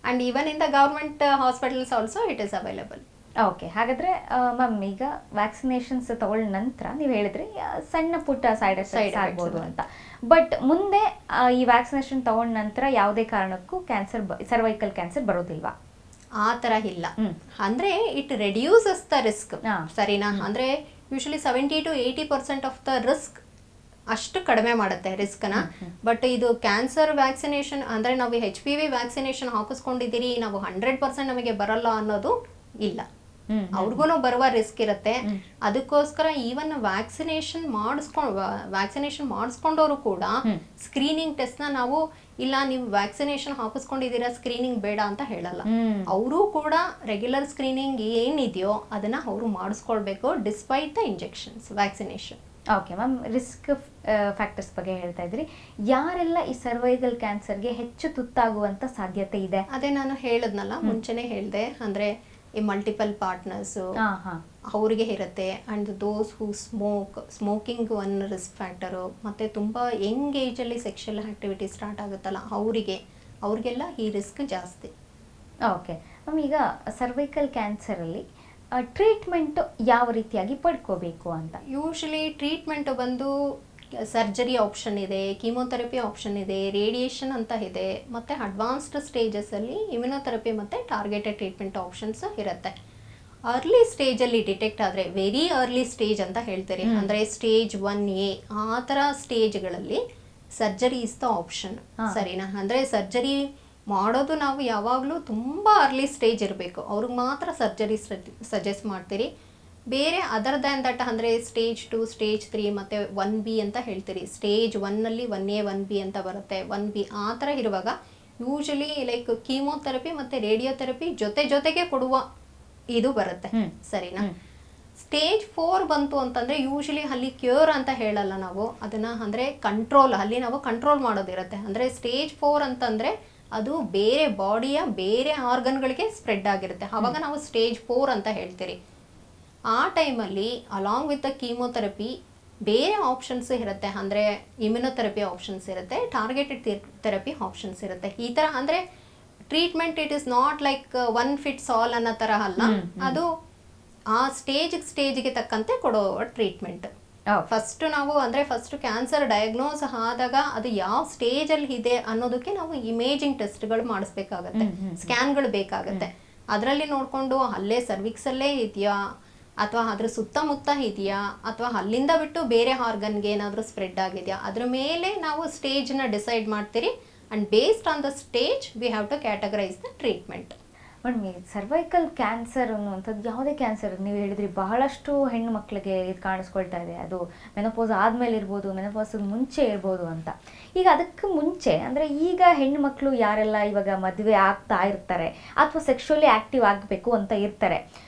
and even in the government hospitals also it is available. Okay, ಹಾಗಾದರೆ ma'am ಈಗ vaccinations ತಗೊಳ್ಳ ನಂತರ ನೀವು ಹೇಳಿದ್ರಿ ಸಣ್ಣ ಪುಟ್ಟ ಸೈಡ್ ಎಫೆಕ್ಟ್ಸ್ ಆಗ್ಬೋದು ಅಂತ. ಬಟ್ ಮುಂದೆ ಈ ವ್ಯಾಕ್ಸಿನೇಷನ್ ತಗೊಂಡ ನಂತರ ಯಾವುದೇ ಕಾರಣಕ್ಕೂ ಕ್ಯಾನ್ಸರ್, ಸರ್ವೈಕಲ್ ಕ್ಯಾನ್ಸರ್ ಬರೋದಿಲ್ವಾ? ಆ ಥರ ಇಲ್ಲ. ಅಂದರೆ ಇಟ್ ರೆಡ್ಯೂಸಸ್ ದ ರಿಸ್ಕ್. ಸರಿನಾ? ಅಂದರೆ usually 70 to 80% of the risk ಅಷ್ಟು ಕಡಿಮೆ ಮಾಡುತ್ತೆ ರಿಸ್ಕ್ನ. ಬಟ್ ಇದು ಕ್ಯಾನ್ಸರ್ ವ್ಯಾಕ್ಸಿನೇಷನ್ ಅಂದರೆ ನಾವು HPV ವ್ಯಾಕ್ಸಿನೇಷನ್ ಹಾಕಿಸ್ಕೊಂಡಿದ್ದೀರಿ, ನಾವು 100% ನಮಗೆ ಬರಲ್ಲ ಅನ್ನೋದು ಇಲ್ಲ. ಅವ್ರಿಗೂ ಬರುವ ರಿಸ್ಕ್ ಇರುತ್ತೆ. ಅದಕ್ಕೋಸ್ಕರ ಈವನ್ ವ್ಯಾಕ್ಸಿನೇಷನ್ ಮಾಡಿಸ್ಕೊಂಡವರು ಕೂಡ ಸ್ಕ್ರೀನಿಂಗ್ ಟೆಸ್ಟ್ನ ನಾವು ಇಲ್ಲ ನೀವು ವ್ಯಾಕ್ಸಿನೇಷನ್ ಹಾಕಿಸ್ಕೊಂಡಿದ್ದೀರಾ ಸ್ಕ್ರೀನಿಂಗ್ ಬೇಡ ಅಂತ ಹೇಳಲ್ಲ. ಅವರು ಕೂಡ ರೆಗ್ಯುಲರ್ ಸ್ಕ್ರೀನಿಂಗ್ ಏನಿದೆಯೋ ಅದನ್ನ ಅವರು ಮಾಡಿಸ್ಕೊಳ್ಬೇಕು despite the injections vaccination. Okay ma'am, risk factors ಬಗ್ಗೆ ಹೇಳ್ತಾ ಇದ್ರಿ. ಯಾರೆಲ್ಲ ಈ ಸರ್ವೈಕಲ್ ಕ್ಯಾನ್ಸರ್ಗೆ ಹೆಚ್ಚು ತುತ್ತಾಗುವಂತ ಸಾಧ್ಯತೆ ಇದೆ? ಅದೇ ನಾನು ಹೇಳಿದ್ನಲ್ಲ, ಮುಂಚೆನೆ ಹೇಳಿದೆ. ಅಂದರೆ ಈ ಮಲ್ಟಿಪಲ್ ಪಾರ್ಟ್ನರ್ಸು ಅವರಿಗೆ ಇರುತ್ತೆ. And those who smoking one risk factor. ಮತ್ತು ತುಂಬ ಯಂಗ್ ಏಜಲ್ಲಿ ಸೆಕ್ಷುವಲ್ ಆ್ಯಕ್ಟಿವಿಟಿ ಸ್ಟಾರ್ಟ್ ಆಗುತ್ತಲ್ಲ ಅವ್ರಿಗೆಲ್ಲ ಈ ರಿಸ್ಕ್ ಜಾಸ್ತಿ. ಓಕೆ ಮ್ಯಾಮ್, ಈಗ ಸರ್ವೈಕಲ್ ಕ್ಯಾನ್ಸರಲ್ಲಿ ಟ್ರೀಟ್ಮೆಂಟ್ ಯಾವ ರೀತಿಯಾಗಿ ಪಡ್ಕೋಬೇಕು ಅಂತ? ಯೂಶಲಿ ಟ್ರೀಟ್ಮೆಂಟ್ ಬಂದು ಸರ್ಜರಿ ಆಪ್ಷನ್ ಇದೆ, ಕೀಮೋಥೆರಪಿ ಆಪ್ಷನ್ ಇದೆ, ರೇಡಿಯೇಷನ್ ಅಂತ ಇದೆ, ಮತ್ತು ಅಡ್ವಾನ್ಸ್ಡ್ ಸ್ಟೇಜಸಲ್ಲಿ ಇಮ್ಯುನೋಥೆರಪಿ ಮತ್ತು ಟಾರ್ಗೆಟೆಡ್ ಟ್ರೀಟ್ಮೆಂಟ್ ಆಪ್ಷನ್ಸ್ ಇರುತ್ತೆ. ಅರ್ಲಿ ಸ್ಟೇಜಲ್ಲಿ ಡಿಟೆಕ್ಟ್ ಆದರೆ, ವೆರಿ ಅರ್ಲಿ ಸ್ಟೇಜ್ ಅಂತ ಹೇಳ್ತೀರಿ, ಅಂದರೆ ಸ್ಟೇಜ್ 1A ಆ ಥರ ಸ್ಟೇಜ್ಗಳಲ್ಲಿ ಸರ್ಜರಿ ಇಸ್ ದ ಆಪ್ಷನ್. ಸರಿನಾ? ಅಂದರೆ ಸರ್ಜರಿ ಮಾಡೋದು ನಾವು ಯಾವಾಗಲೂ ತುಂಬ ಅರ್ಲಿ ಸ್ಟೇಜ್ ಇರಬೇಕು, ಅವ್ರಿಗೆ ಮಾತ್ರ ಸರ್ಜರಿ ಸಜೆಸ್ಟ್ ಮಾಡ್ತೀರಿ. ಬೇರೆ ಅದರ್ ದ್ಯಾನ್ ದಟ್ ಅಂದರೆ ಸ್ಟೇಜ್ 2, ಸ್ಟೇಜ್ 3 ಮತ್ತು 1B ಅಂತ ಹೇಳ್ತೀರಿ. ಸ್ಟೇಜ್ 1ನಲ್ಲಿ 1A 1B ಅಂತ ಬರುತ್ತೆ, 1B ಆ ಥರ ಇರುವಾಗ ಯೂಶಲಿ ಲೈಕ್ ಕೀಮೋಥೆರಪಿ ಮತ್ತು ರೇಡಿಯೋಥೆರಪಿ ಜೊತೆಗೆ ಕೊಡುವ ಇದು ಬರುತ್ತೆ. ಸರಿನಾ? ಸ್ಟೇಜ್ 4 ಬಂತು ಅಂತಂದರೆ ಯೂಶಲಿ ಅಲ್ಲಿ ಕ್ಯೂರ್ ಅಂತ ಹೇಳಲ್ಲ ನಾವು ಅದನ್ನು, ಅಂದರೆ ಕಂಟ್ರೋಲ್, ಅಲ್ಲಿ ನಾವು ಕಂಟ್ರೋಲ್ ಮಾಡೋದಿರುತ್ತೆ. ಅಂದರೆ ಸ್ಟೇಜ್ 4 ಅಂತಂದರೆ ಅದು ಬೇರೆ ಬಾಡಿಯ ಬೇರೆ ಆರ್ಗನ್ಗಳಿಗೆ ಸ್ಪ್ರೆಡ್ ಆಗಿರುತ್ತೆ, ಆವಾಗ ನಾವು ಸ್ಟೇಜ್ 4 ಅಂತ ಹೇಳ್ತೀರಿ. ಆ ಟೈಮಲ್ಲಿ ಅಲಾಂಗ್ ವಿತ್ ದ ಕೀಮೋಥೆರಪಿ ಬೇರೆ ಆಪ್ಷನ್ಸ್ ಇರುತ್ತೆ. ಅಂದರೆ ಇಮ್ಯುನೋಥೆರಪಿ ಆಪ್ಷನ್ಸ್ ಇರುತ್ತೆ, ಟಾರ್ಗೆಟೆಡ್ ಥೆರಪಿ ಆಪ್ಷನ್ಸ್ ಇರುತ್ತೆ. ಈ ಥರ ಅಂದರೆ treatment it is not like one fits all ಅನ್ನೋ ಥರ ಅಲ್ಲ, ಅದು ಆ ಸ್ಟೇಜ್ಗೆ ತಕ್ಕಂತೆ ಕೊಡೋ ಟ್ರೀಟ್ಮೆಂಟ್. ಫಸ್ಟ್ ನಾವು ಅಂದರೆ ಫಸ್ಟ್ ಕ್ಯಾನ್ಸರ್ ಡಯಾಗ್ನೋಸ್ ಆದಾಗ ಅದು ಯಾವ ಸ್ಟೇಜಲ್ಲಿ ಇದೆ ಅನ್ನೋದಕ್ಕೆ ನಾವು ಇಮೇಜಿಂಗ್ ಟೆಸ್ಟ್ಗಳು ಮಾಡಿಸ್ಬೇಕಾಗತ್ತೆ, ಸ್ಕ್ಯಾನ್ಗಳು ಬೇಕಾಗತ್ತೆ. ಅದರಲ್ಲಿ ನೋಡಿಕೊಂಡು ಅಲ್ಲೇ ಸರ್ವಿಕ್ಸಲ್ಲೇ ಇದೆಯಾ ಅಥವಾ ಅದ್ರ ಸುತ್ತಮುತ್ತ ಇದೆಯಾ ಅಥವಾ ಅಲ್ಲಿಂದ ಬಿಟ್ಟು ಬೇರೆ ಆರ್ಗನ್ಗೆ ಏನಾದರೂ ಸ್ಪ್ರೆಡ್ ಆಗಿದೆಯಾ ಅದ್ರ ಮೇಲೆ ನಾವು ಸ್ಟೇಜ್ನ ಡಿಸೈಡ್ ಮಾಡ್ತೀರಿ. And based on the stage we have to categorise the treatment. Madam, ಈ ಸರ್ವೈಕಲ್ ಕ್ಯಾನ್ಸರ್ ಅನ್ನುವಂಥದ್ದು ಯಾವುದೇ ಕ್ಯಾನ್ಸರ್ ನೀವು ಹೇಳಿದ್ರಿ ಬಹಳಷ್ಟು ಹೆಣ್ಣು ಮಕ್ಕಳಿಗೆ ಇದು ಕಾಣಿಸ್ಕೊಳ್ತಾ ಇದೆ. ಅದು ಮೆನೋಪೋಸ್ ಆದಮೇಲೆ ಇರ್ಬೋದು, ಮೆನೋಪೋಸ್ ಮುಂಚೆ ಇರ್ಬೋದು ಅಂತ. ಈಗ ಅದಕ್ಕೆ ಮುಂಚೆ ಅಂದರೆ ಈಗ ಹೆಣ್ಣು ಮಕ್ಕಳು ಯಾರೆಲ್ಲ ಇವಾಗ ಮದುವೆ ಆಗ್ತಾ ಇರ್ತಾರೆ ಅಥವಾ ಸೆಕ್ಷುವಲಿ ಆ್ಯಕ್ಟಿವ್ ಆಗಬೇಕು ಅಂತ ಇರ್ತಾರೆ,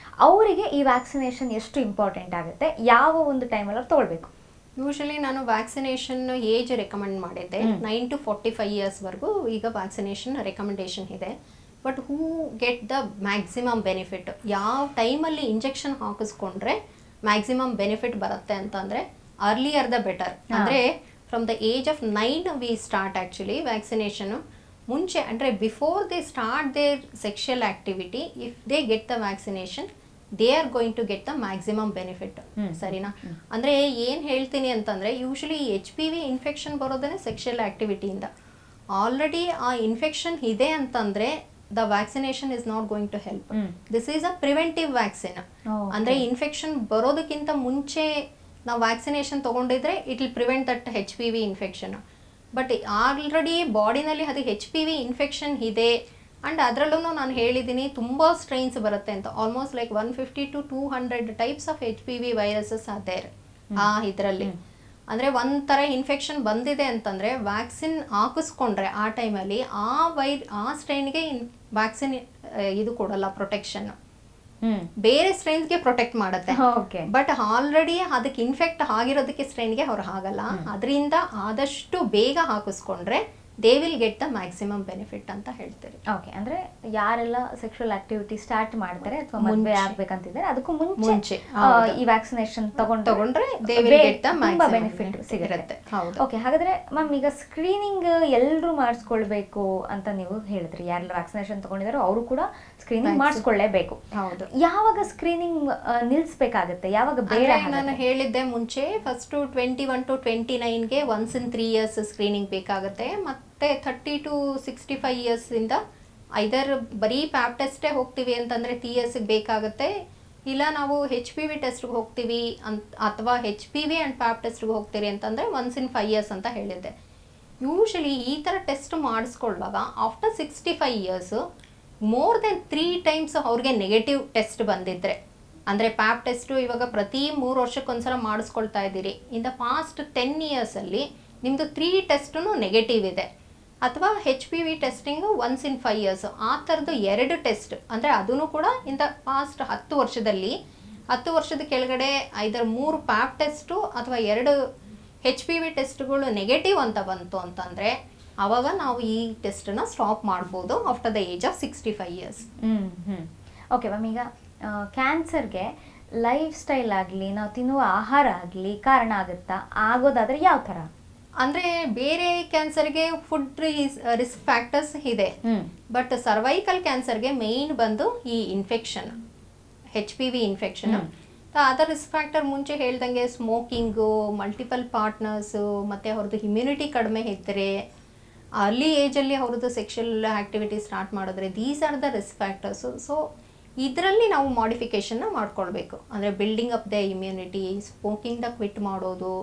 ಅವರಿಗೆ ಈ ವ್ಯಾಕ್ಸಿನೇಷನ್ ಎಷ್ಟು ಇಂಪಾರ್ಟೆಂಟ್ ಆಗುತ್ತೆ, ಯಾವ ಒಂದು ಟೈಮಲ್ಲಿ ಅವ್ರು ತೊಗೊಳ್ಬೇಕು? ಯೂಶಲಿ ನಾನು ವ್ಯಾಕ್ಸಿನೇಷನ್ ಏಜ್ ರೆಕಮೆಂಡ್ ಮಾಡಿದ್ದೆ 9 to 45 ಇಯರ್ಸ್ವರೆಗೂ ಈಗ ವ್ಯಾಕ್ಸಿನೇಷನ್ ರೆಕಮೆಂಡೇಶನ್ ಇದೆ. But who get the maximum benefit, ಯಾವ ಟೈಮಲ್ಲಿ ಇಂಜೆಕ್ಷನ್ ಹಾಕಿಸ್ಕೊಂಡ್ರೆ ಮ್ಯಾಕ್ಸಿಮಮ್ ಬೆನಿಫಿಟ್ ಬರುತ್ತೆ ಅಂತಂದರೆ ಅರ್ಲಿಯರ್ ದ ಬೆಟರ್. ಅಂದರೆ from the age of 9 we start actually vaccination. ಮುಂಚೆ ಅಂದರೆ before they start their sexual activity, if they get the vaccination they are going to get the maximum benefit. ಸರಿನಾ? ಅಂದರೆ ಏನು ಹೇಳ್ತೀನಿ ಅಂತಂದರೆ ಯೂಶಲಿ HPV ಇನ್ಫೆಕ್ಷನ್ ಬರೋದೇ ಸೆಕ್ಷುವಲ್ ಆ್ಯಕ್ಟಿವಿಟಿಯಿಂದ. ಆಲ್ರೆಡಿ ಆ ಇನ್ಫೆಕ್ಷನ್ ಇದೆ ಅಂತಂದರೆ the vaccination is not going to help. This is a preventive vaccine. ಅಂದರೆ ಇನ್ಫೆಕ್ಷನ್ ಬರೋದಕ್ಕಿಂತ ಮುಂಚೆ ನಾವು ವ್ಯಾಕ್ಸಿನೇಷನ್ ತೊಗೊಂಡಿದ್ರೆ it will prevent that HPV infection. But already ಬಾಡಿನಲ್ಲಿ ಅದು HPV ಇನ್ಫೆಕ್ಷನ್ ಇದೆ ಆ್ಯಂಡ್ ಅದರಲ್ಲೂ ನಾನು ಹೇಳಿದ್ದೀನಿ ತುಂಬ ಸ್ಟ್ರೈನ್ಸ್ ಬರುತ್ತೆ ಅಂತ. Almost like 150 to 200 types of HPV viruses ಅದೇರ್ ಆ ಇದರಲ್ಲಿ. ಅಂದರೆ ಒಂಥರ ಇನ್ಫೆಕ್ಷನ್ ಬಂದಿದೆ ಅಂತಂದರೆ ವ್ಯಾಕ್ಸಿನ್ ಹಾಕಿಸ್ಕೊಂಡ್ರೆ ಆ ಟೈಮಲ್ಲಿ ಆ ಸ್ಟ್ರೈನ್ಗೆ ವ್ಯಾಕ್ಸಿನ್ ಇದು ಕೊಡಲ್ಲ ಪ್ರೊಟೆಕ್ಷನ್, ಬೇರೆ ಸ್ಟ್ರೈನ್ಸ್ಗೆ ಪ್ರೊಟೆಕ್ಟ್ ಮಾಡುತ್ತೆ. ಬಟ್ ಆಲ್ರೆಡಿ ಅದಕ್ಕೆ ಇನ್ಫೆಕ್ಟ್ ಆಗಿರೋದಕ್ಕೆ ಸ್ಟ್ರೈನ್ಗೆ ಅವ್ರು ಆಗಲ್ಲ. ಅದರಿಂದ ಆದಷ್ಟು ಬೇಗ ಹಾಕಿಸ್ಕೊಂಡ್ರೆ they will get the maximum benefit ಅಂತ ಹೇಳ್ತೀರಿ. ಓಕೆ, ಅಂದ್ರೆ ಯಾರೆಲ್ಲ ಸೆಕ್ಷುವಲ್ ಆಕ್ಟಿವಿಟಿ ಸ್ಟಾರ್ಟ್ ಮಾಡ್ತಾರೆ ಅಥವಾ ಮದುವೆ ಆಗ್ಬೇಕಂತಿದ್ದಾರೆ ಅದಕ್ಕೂ ಮುಂಚೆ ಈ ವ್ಯಾಕ್ಸಿನೇಷನ್ ತಗೊಂಡ್ರೆ ದೇ ವಿಲ್ ಗೆಟ್ ದ ತುಂಬಾ ಬೆನಿಫಿಟ್ ಸಿಗುತ್ತೆ. ಓಕೆ, ಹಾಗಾದ್ರೆ ಮ್ಯಾಮ್ ಈಗ ಸ್ಕ್ರೀನಿಂಗ್ ಎಲ್ಲರೂ ಮಾಡಿಸ್ಕೊಳ್ಬೇಕು ಅಂತ ನೀವು ಹೇಳಿದ್ರಿ. ಯಾರೆಲ್ಲ ವ್ಯಾಕ್ಸಿನೇಷನ್ ತಗೊಂಡಿದಾರೋ ಅವರು ಕೂಡ ಸ್ಕ್ರೀನಿಂಗ್ ಮಾಡಿಸ್ಕೊಳ್ಳೇಬೇಕು. ಹೌದು. ಯಾವಾಗ ಸ್ಕ್ರೀನಿಂಗ್ ನಿಲ್ಸ್ಬೇಕಾಗತ್ತೆ, ಯಾವಾಗ ಬೇಡ? ನಾನು ಹೇಳಿದ್ದೆ ಮುಂಚೆ, ಫಸ್ಟ್ 21 to 29ಗೆ ಒನ್ಸ್ ಇನ್ 3 years ಸ್ಕ್ರೀನಿಂಗ್ ಬೇಕಾಗುತ್ತೆ. ಮತ್ತೆ 30 to 65 years ಇಂದ ಐದರ್ ಬರೀ ಪ್ಯಾಪ್ ಟೆಸ್ಟೇ ಹೋಗ್ತೀವಿ ಅಂತಂದರೆ 3 years ಬೇಕಾಗುತ್ತೆ. ಇಲ್ಲ ನಾವು HPV ಟೆಸ್ಟ್ಗೆ ಹೋಗ್ತೀವಿ ಅಥವಾ HPV ಆ್ಯಂಡ್ ಪ್ಯಾಪ್ ಟೆಸ್ಟ್ಗೆ ಹೋಗ್ತೀರಿ ಅಂತಂದರೆ ಒನ್ಸ್ ಇನ್ 5 years ಅಂತ ಹೇಳಿದ್ದೆ. ಯೂಶಲಿ ಈ ಥರ ಟೆಸ್ಟ್ ಮಾಡಿಸ್ಕೊಳ್ಳುವಾಗ after 65 years more than 3 times ಅವ್ರಿಗೆ ನೆಗೆಟಿವ್ ಟೆಸ್ಟ್ ಬಂದಿದ್ರೆ, ಅಂದರೆ ಪ್ಯಾಪ್ ಟೆಸ್ಟು ಇವಾಗ ಪ್ರತಿ 3 ವರ್ಷಕ್ಕೊಂದ್ಸಲ ಮಾಡಿಸ್ಕೊಳ್ತಾ ಇದ್ದೀರಿ, ಇನ್ ದ ಪಾಸ್ಟ್ 10 yearsಲ್ಲಿ ನಿಮ್ಮದು 3 ಟೆಸ್ಟೂ ನೆಗೆಟಿವ್ ಇದೆ, ಅಥವಾ HPV testing once in 5 years ಆ ಥರದ್ದು 2 ಟೆಸ್ಟ್, ಅಂದರೆ ಅದೂ ಕೂಡ ಇನ್ ದ ಪಾಸ್ಟ್ 10 ವರ್ಷದಲ್ಲಿ 10 ವರ್ಷದ ಕೆಳಗಡೆ ಐದರ್ 3 ಪ್ಯಾಪ್ ಟೆಸ್ಟು ಅಥವಾ 2 HPV ಟೆಸ್ಟ್ಗಳು ನೆಗೆಟಿವ್ ಅಂತ ಬಂತು ಅಂತಂದರೆ ಆವಾಗ ನಾವು ಈ ಟೆಸ್ಟನ್ನು ಸ್ಟಾಪ್ ಮಾಡ್ಬೋದು after the age of 65 years. Okay ma'am, ಈಗ ಕ್ಯಾನ್ಸರ್ಗೆ ಲೈಫ್ ಸ್ಟೈಲ್ ಆಗಲಿ ನಾವು ತಿನ್ನುವ ಆಹಾರ ಆಗಲಿ ಕಾರಣ ಆಗುತ್ತಾ? ಆಗೋದಾದರೆ ಯಾವ ಥರ? ಅಂದರೆ ಬೇರೆ ಕ್ಯಾನ್ಸರ್ಗೆ ಫುಡ್ ರಿಸ್ಕ್ ಫ್ಯಾಕ್ಟರ್ಸ್ ಇದೆ, ಬಟ್ ಸರ್ವೈಕಲ್ ಕ್ಯಾನ್ಸರ್ಗೆ ಮೇಯ್ನ್ ಬಂದು ಈ infection, HPV infection. Other risk factor ಮುಂಚೆ ಹೇಳ್ದಂಗೆ ಸ್ಮೋಕಿಂಗು, ಮಲ್ಟಿಪಲ್ ಪಾರ್ಟ್ನರ್ಸು, ಮತ್ತು ಅವ್ರದ್ದು ಇಮ್ಯುನಿಟಿ ಕಡಿಮೆ ಇದ್ದರೆ, ಅರ್ಲಿ ಏಜಲ್ಲಿ ಅವ್ರದ್ದು ಸೆಕ್ಷುವಲ್ ಆ್ಯಕ್ಟಿವಿಟಿ ಸ್ಟಾರ್ಟ್ ಮಾಡಿದ್ರೆ, these are the risk factors. ಸೊ ಇದರಲ್ಲಿ ನಾವು ಮಾಡಿಫಿಕೇಷನ್ನ ಮಾಡ್ಕೊಳ್ಬೇಕು. ಅಂದರೆ ಬಿಲ್ಡಿಂಗ್ ಅಪ್ ದ ಇಮ್ಯುನಿಟಿ, ಸ್ಮೋಕಿಂಗ್ನ ಕ್ವಿಟ್ ಮಾಡೋದು,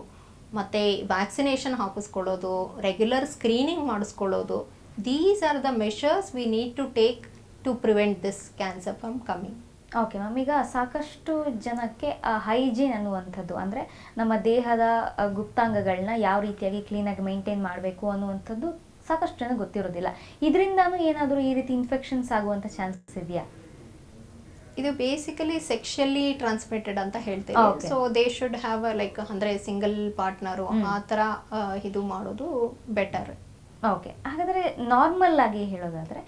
ಮತ್ತು ವ್ಯಾಕ್ಸಿನೇಷನ್ ಹಾಕಿಸ್ಕೊಳ್ಳೋದು, ರೆಗ್ಯುಲರ್ ಸ್ಕ್ರೀನಿಂಗ್ ಮಾಡಿಸ್ಕೊಳ್ಳೋದು, these are the measures we need to take to prevent this cancer from coming. Okay ma'am, ಈಗ ಸಾಕಷ್ಟು ಜನಕ್ಕೆ ಹೈಜೀನ್ ಅನ್ನುವಂಥದ್ದು, ಅಂದರೆ ನಮ್ಮ ದೇಹದ ಗುಪ್ತಾಂಗಗಳನ್ನ ಯಾವ ರೀತಿಯಾಗಿ ಕ್ಲೀನಾಗಿ ಮೇಂಟೈನ್ ಮಾಡಬೇಕು ಅನ್ನುವಂಥದ್ದು ಸಾಕಷ್ಟು ಜನ ಗೊತ್ತಿರೋದಿಲ್ಲ. ಇದರಿಂದಾನು ಏನಾದರೂ ಈ ರೀತಿ ಇನ್ಫೆಕ್ಷನ್ಸ್ ಆಗುವಂಥ ಚಾನ್ಸಸ್ ಇದೆಯಾ? ಇದು ಬೇಸಿಕಲಿ ಸೆಕ್ಷುಯಲಿ ಟ್ರಾನ್ಸ್ಮಿಟೆಡ್ ಅಂತ ಹೇಳ್ತೀವಿ. So they should have like ಅಂದರೆ ಸಿಂಗಲ್ ಪಾರ್ಟ್ನರು ಆ ಥರ ಇದು ಮಾಡೋದು ಬೆಟರ್. ಓಕೆ, ಹಾಗಾದರೆ ನಾರ್ಮಲ್ ಆಗಿ ಹೇಳೋದಾದರೆ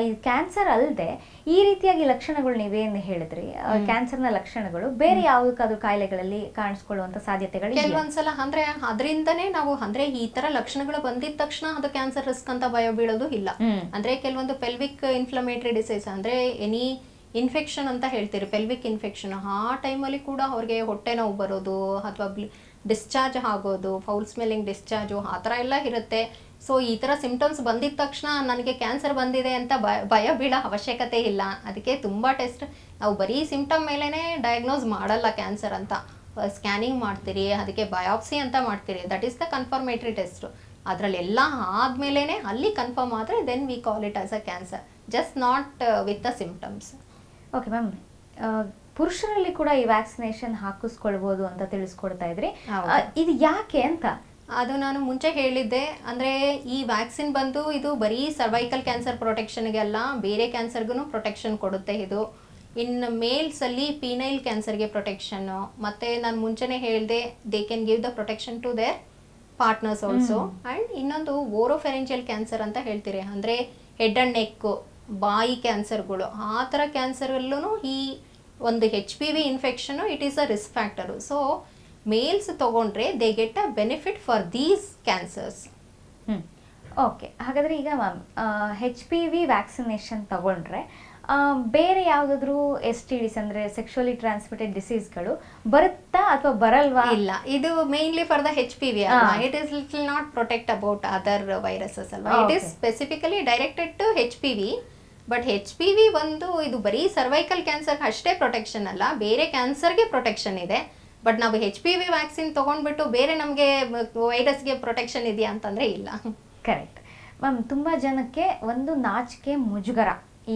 ಈ ಕ್ಯಾನ್ಸರ್ ಅಲ್ಲದೆ ಈ ರೀತಿಯಾಗಿ ಲಕ್ಷಣಗಳು ನೀವೇನು ಹೇಳಿದ್ರಿ, ಕ್ಯಾನ್ಸರ್ನ ಲಕ್ಷಣಗಳು ಬೇರೆ ಯಾವುದಕ್ಕಾದ್ರೂ ಕಾಯಿಲೆಗಳಲ್ಲಿ ಕಾಣಿಸ್ಕೊಳ್ಳುವಂಥ ಸಾಧ್ಯತೆಗಳು ಕೆಲವೊಂದ್ಸಲ ಅಂದರೆ ಅದರಿಂದನೇ ನಾವು ಅಂದರೆ ಈ ಥರ ಲಕ್ಷಣಗಳು ಬಂದಿದ ತಕ್ಷಣ ಅದು ಕ್ಯಾನ್ಸರ್ ರಿಸ್ಕ್ ಅಂತ ಭಯ ಬೀಳೋದು ಇಲ್ಲ. ಅಂದರೆ ಕೆಲವೊಂದು ಪೆಲ್ವಿಕ್ ಇನ್ಫ್ಲಮೇಟರಿ ಡಿಸೀಸ್, ಅಂದರೆ ಎನಿ ಇನ್ಫೆಕ್ಷನ್ ಅಂತ ಹೇಳ್ತೀರಿ, ಪೆಲ್ವಿಕ್ ಇನ್ಫೆಕ್ಷನ್, ಆ ಟೈಮಲ್ಲಿ ಕೂಡ ಅವ್ರಿಗೆ ಹೊಟ್ಟೆ ನೋವು ಬರೋದು ಅಥವಾ ಡಿಸ್ಚಾರ್ಜ್ ಆಗೋದು, ಫೌಲ್ ಸ್ಮೆಲ್ಲಿಂಗ್ ಡಿಸ್ಚಾರ್ಜು ಆ ಥರ ಎಲ್ಲ ಇರುತ್ತೆ. ಸೊ ಈ ಥರ ಸಿಂಪ್ಟಮ್ಸ್ ಬಂದಿದ ತಕ್ಷಣ ನನಗೆ ಕ್ಯಾನ್ಸರ್ ಬಂದಿದೆ ಅಂತ ಭಯ ಬೀಳೋ ಅವಶ್ಯಕತೆ ಇಲ್ಲ. ಅದಕ್ಕೆ ತುಂಬ ಟೆಸ್ಟ್, ನಾವು ಬರೀ ಸಿಂಪ್ಟಮ್ ಮೇಲೇ ಡಯಾಗ್ನೋಸ್ ಮಾಡಲ್ಲ ಕ್ಯಾನ್ಸರ್ ಅಂತ. ಸ್ಕ್ಯಾನಿಂಗ್ ಮಾಡ್ತೀರಿ, ಅದಕ್ಕೆ ಬಯಾಪ್ಸಿ ಅಂತ ಮಾಡ್ತೀರಿ, that is the confirmatory test. ಅದರಲ್ಲೆಲ್ಲ ಆದಮೇಲೆ ಅಲ್ಲಿ ಕನ್ಫರ್ಮ್ ಆದರೆ then we call it as a cancer, just not with the symptoms. Okay ma'am, ಪುರುಷರಲ್ಲಿ ಕೂಡ ಈ ವ್ಯಾಕ್ಸಿನೇಷನ್ ಹಾಕಿಸ್ಕೊಳ್ಬೋದು ಅಂತ ತಿಳಿಸ್ಕೊಡ್ತಾ ಇದ್ರಿ, ಇದು ಯಾಕೆ ಅಂತ? ಅದು ನಾನು ಮುಂಚೆ ಹೇಳಿದ್ದೆ, ಅಂದರೆ ಈ ವ್ಯಾಕ್ಸಿನ್ ಬಂದು ಇದು ಬರೀ ಸರ್ವೈಕಲ್ ಕ್ಯಾನ್ಸರ್ ಪ್ರೊಟೆಕ್ಷನ್ಗೆ ಅಲ್ಲ, ಬೇರೆ ಕ್ಯಾನ್ಸರ್ಗೂ ಪ್ರೊಟೆಕ್ಷನ್ ಕೊಡುತ್ತೆ ಇದು. ಇನ್ನು ಮೇಲ್ಸಲ್ಲಿ ಪೀನೈಲ್ ಕ್ಯಾನ್ಸರ್ಗೆ ಪ್ರೊಟೆಕ್ಷನ್ನು, ಮತ್ತು ನಾನು ಮುಂಚೆನೇ ಹೇಳಿದೆ they can give the protection to their partners also. And ಇನ್ನೊಂದು ಓರೋಫೆರೆಂಜಿಯಲ್ ಕ್ಯಾನ್ಸರ್ ಅಂತ ಹೇಳ್ತೀರಿ, ಅಂದರೆ ಹೆಡ್ ಆ್ಯಂಡ್ ನೆಕ್ಕು, ಬಾಯಿ ಕ್ಯಾನ್ಸರ್ಗಳು, ಆ ಥರ ಕ್ಯಾನ್ಸರಲ್ಲೂ ಈ ಒಂದು HPV infection it is a risk factor. So males ತಗೊಂಡ್ರೆ they get a benefit for these cancers. Okay, ಹಾಗಾದರೆ ಈಗ ಮ್ಯಾಮ್ HPV ವ್ಯಾಕ್ಸಿನೇಷನ್ ತಗೊಂಡ್ರೆ ಬೇರೆ ಯಾವುದಾದ್ರೂ STDs ಅಂದರೆ ಸೆಕ್ಷುವಲಿ ಟ್ರಾನ್ಸ್ಮಿಟೆಡ್ ಡಿಸೀಸ್ಗಳು ಬರುತ್ತಾ ಅಥವಾ ಬರಲ್ವಾ? ಇಲ್ಲ, ಇದು ಮೇನ್ಲಿ ಫಾರ್ ದ HPV ಅಲ್ವಾ. It is little not protect about other viruses ಅಲ್ವಾ. It is specifically directed to HPV. But HPV ಒಂದು ಇದು ಬರೀ ಸರ್ವೈಕಲ್ ಕ್ಯಾನ್ಸರ್ಗೆ ಅಷ್ಟೇ ಪ್ರೊಟೆಕ್ಷನ್ ಅಲ್ಲ, ಬೇರೆ ಕ್ಯಾನ್ಸರ್ಗೆ ಪ್ರೊಟೆಕ್ಷನ್ ಇದೆ. ಬಟ್ ನಾವು HPV ವ್ಯಾಕ್ಸಿನ್ ತೊಗೊಂಡ್ಬಿಟ್ಟು ಬೇರೆ ನಮಗೆ ವೈರಸ್ಗೆ ಪ್ರೊಟೆಕ್ಷನ್ ಇದೆಯಾ ಅಂತಂದರೆ ಇಲ್ಲ. Correct ma'am. ತುಂಬಾ ಜನಕ್ಕೆ ಒಂದು ನಾಚಿಕೆ ಮುಜುಗರ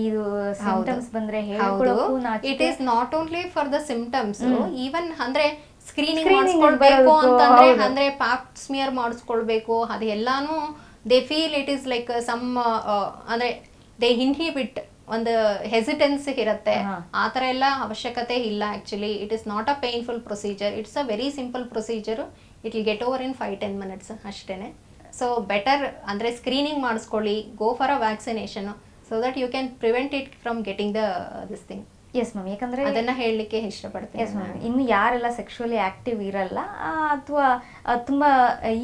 ಇದು ಸಿಂಪ್ಟಮ್ಸ್ ಬಂದ್ರೆ ಹೇಳ್ಕೊಳ್ಳೋಕು ನಾಚಿಕೆ. It is not only for the symptoms, even ಅಂದ್ರೆ ಸ್ಕ್ರೀನಿಂಗ್ Screening ಮಾಡಿಸ್ಕೊಳ್ಬೇಕು ಬರೋದಕ್ಕೂ, ಅಂತಂದ್ರೆ ಹೌದು. ಅಂದ್ರೆ ಪಾಪ್ ಸ್ಮಿಯರ್ ಮಾಡಿಸ್ಕೊಳ್ಬೇಕು ಅದೆಲ್ಲಾನು they feel it is like some ಅಂದ್ರೆ ದೇ ಇನ್ಹಿಬಿಟ್ ಒಂದು ಹೆಸಿಟೆನ್ಸ್ ಇರುತ್ತೆ. ಆ ಥರ ಎಲ್ಲ ಅವಶ್ಯಕತೆ ಇಲ್ಲ. Actually it is not a painful procedure, it's a very simple procedure. It will get over in 5-10 minutes ಅಷ್ಟೇ. ಸೊ ಬೆಟರ್ ಅಂದರೆ ಸ್ಕ್ರೀನಿಂಗ್ ಮಾಡಿಸ್ಕೊಳ್ಳಿ, go for a vaccination so that you can prevent it from getting the this thing. Yes ma'am. ಯಾಕಂದ್ರೆ ಅದನ್ನ ಹೇಳಲಿಕ್ಕೆ ಇಷ್ಟಪಡ್ತೀನಿ. Yes ma'am. ಇನ್ನು ಯಾರೆಲ್ಲ sexually active ಇರಲ್ಲ ಅಥವಾ ತುಂಬ